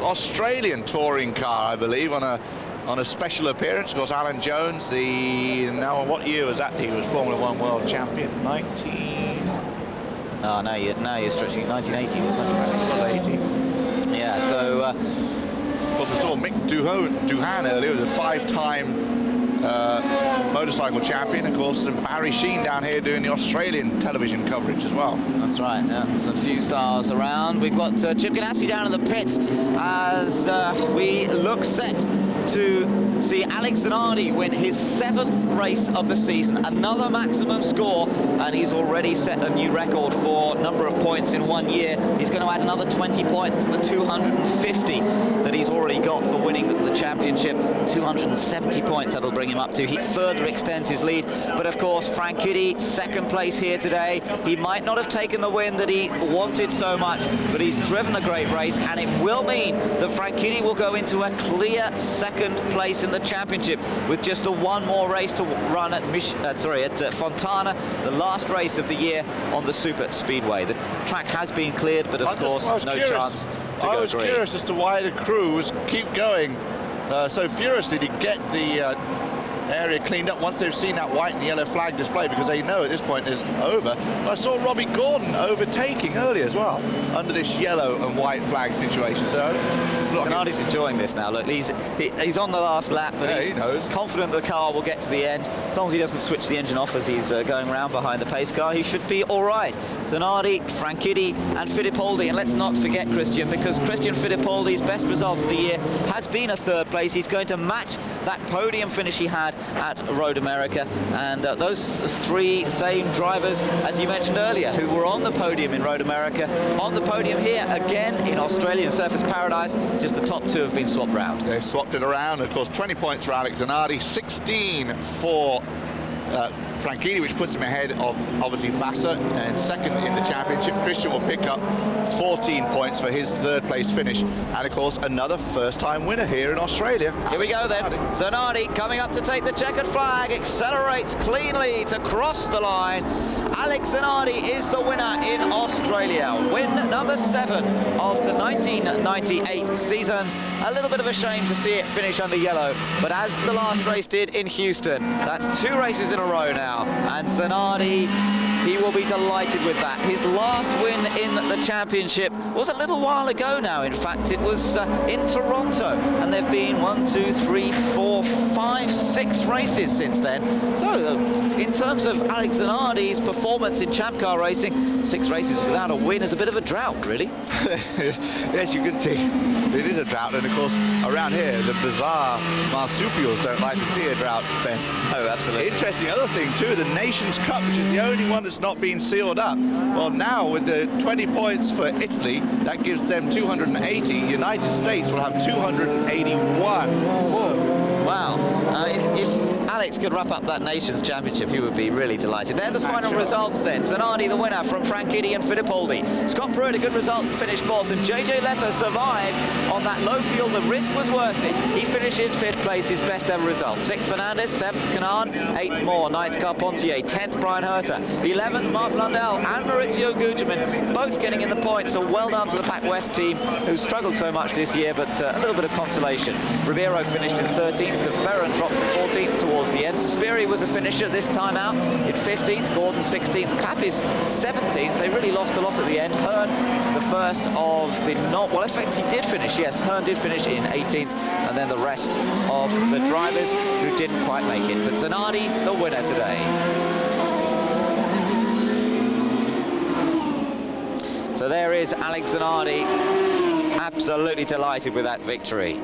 Australian touring car, I believe, on a special appearance. Of course, Alan Jones, now what year was that? He was Formula 1 world champion. 19. Oh, now you're stretching it. 1980 was 1980. Yeah. So, of course, we saw Mick Duhan earlier, who was a 5-time motorcycle champion, of course, and Barry Sheen down here doing the Australian television coverage as well. That's right, yeah. There's a few stars around. We've got Chip Ganassi down in the pits as we look set to see Alex Zanardi win his 7th race of the season, another maximum score, and he's already set a new record for number of points in 1 year. He's going to add another 20 points to the 250 that he's already got for winning the championship. 270 points that'll bring him up to. He further extends his lead, but of course Frank Kiddy, 2nd place here today. He might not have taken the win that he wanted so much, but he's driven a great race, and it will mean that Frank Kiddy will go into a clear 2nd place in the championship with just the 1 more race to run at Fontana, the last race of the year on the super speedway. The track has been cleared, but of course no chance to go green. I was curious as to why the crews keep going so furiously to get the area cleaned up once they've seen that white and yellow flag display, because they know at this point is over. But I saw Robbie Gordon overtaking earlier as well under this yellow and white flag situation. So Zanardi's enjoying this now. Look, he's on the last lap, but he knows. Confident the car will get to the end. As long as he doesn't switch the engine off as he's going around behind the pace car, he should be all right. Zanardi, Franchitti and Fittipaldi. And let's not forget Christian, because Christian Fittipaldi's best result of the year has been a 3rd place. He's going to match that podium finish he had at Road America, and those 3 same drivers, as you mentioned earlier, who were on the podium in Road America, on the podium here again in Australian Surface Paradise. Just the top 2 have been swapped round. They've swapped it around. Of course, 20 points for Alex Zanardi, 16 for Franchitti, which puts him ahead of obviously Vassar, and 2nd in the championship. Christian will pick up 14 points for his 3rd place finish, and of course another first-time winner here in Australia. Here we go then. Zanardi coming up to take the checkered flag, accelerates cleanly to cross the line. Alex Zanardi is the winner in Australia. Win number 7 of the 1998 season. A little bit of a shame to see it finish under yellow, but as the last race did in Houston, that's 2 races in a row now, and Zanardi, he will be delighted with that. His last win in the championship was a little while ago now. In fact, it was in Toronto, and there have been 1, 2, 3, 4, 5, 6 races since then. So in terms of Alex Zanardi's performance in Champ Car racing, 6 races without a win is a bit of a drought, really. Yes, you can see it is a drought, and of course around here the bizarre marsupials don't like to see a drought, Ben. Oh, absolutely. Interesting other thing too, the Nations Cup, which is the only one that's not been sealed up. Well, now with the 20 points for Italy, that gives them 280. United States will have 281. Whoa. Wow. If Alex could wrap up that Nations Championship, he would be really delighted. They're the final results then. Zanardi the winner from Franchitti and Fittipaldi. Scott Pruitt, a good result to finish 4th, and JJ Leto survived on that low field. The risk was worth it. He finished in 5th place, his best ever result. 6th Fernandez, 7th Canaan, 8th Moore, 9th Carpentier, 10th Brian Herter, 11th Mark Blundell and Maurizio Gugelmin, both getting in the points. So well done to the Pac West team, who struggled so much this year, but a little bit of consolation. Ribeiro finished in 13th, De Ferran dropped to 14th towards the end. Suspiri was a finisher this time out in 15th, Gordon 16th, Papis 17th. They really lost a lot at the end. Hearn, the first of the well, in fact, he did finish, yes, Hearn did finish in 18th, and then the rest of the drivers who didn't quite make it. But Zanardi, the winner today. So there is Alex Zanardi, absolutely delighted with that victory.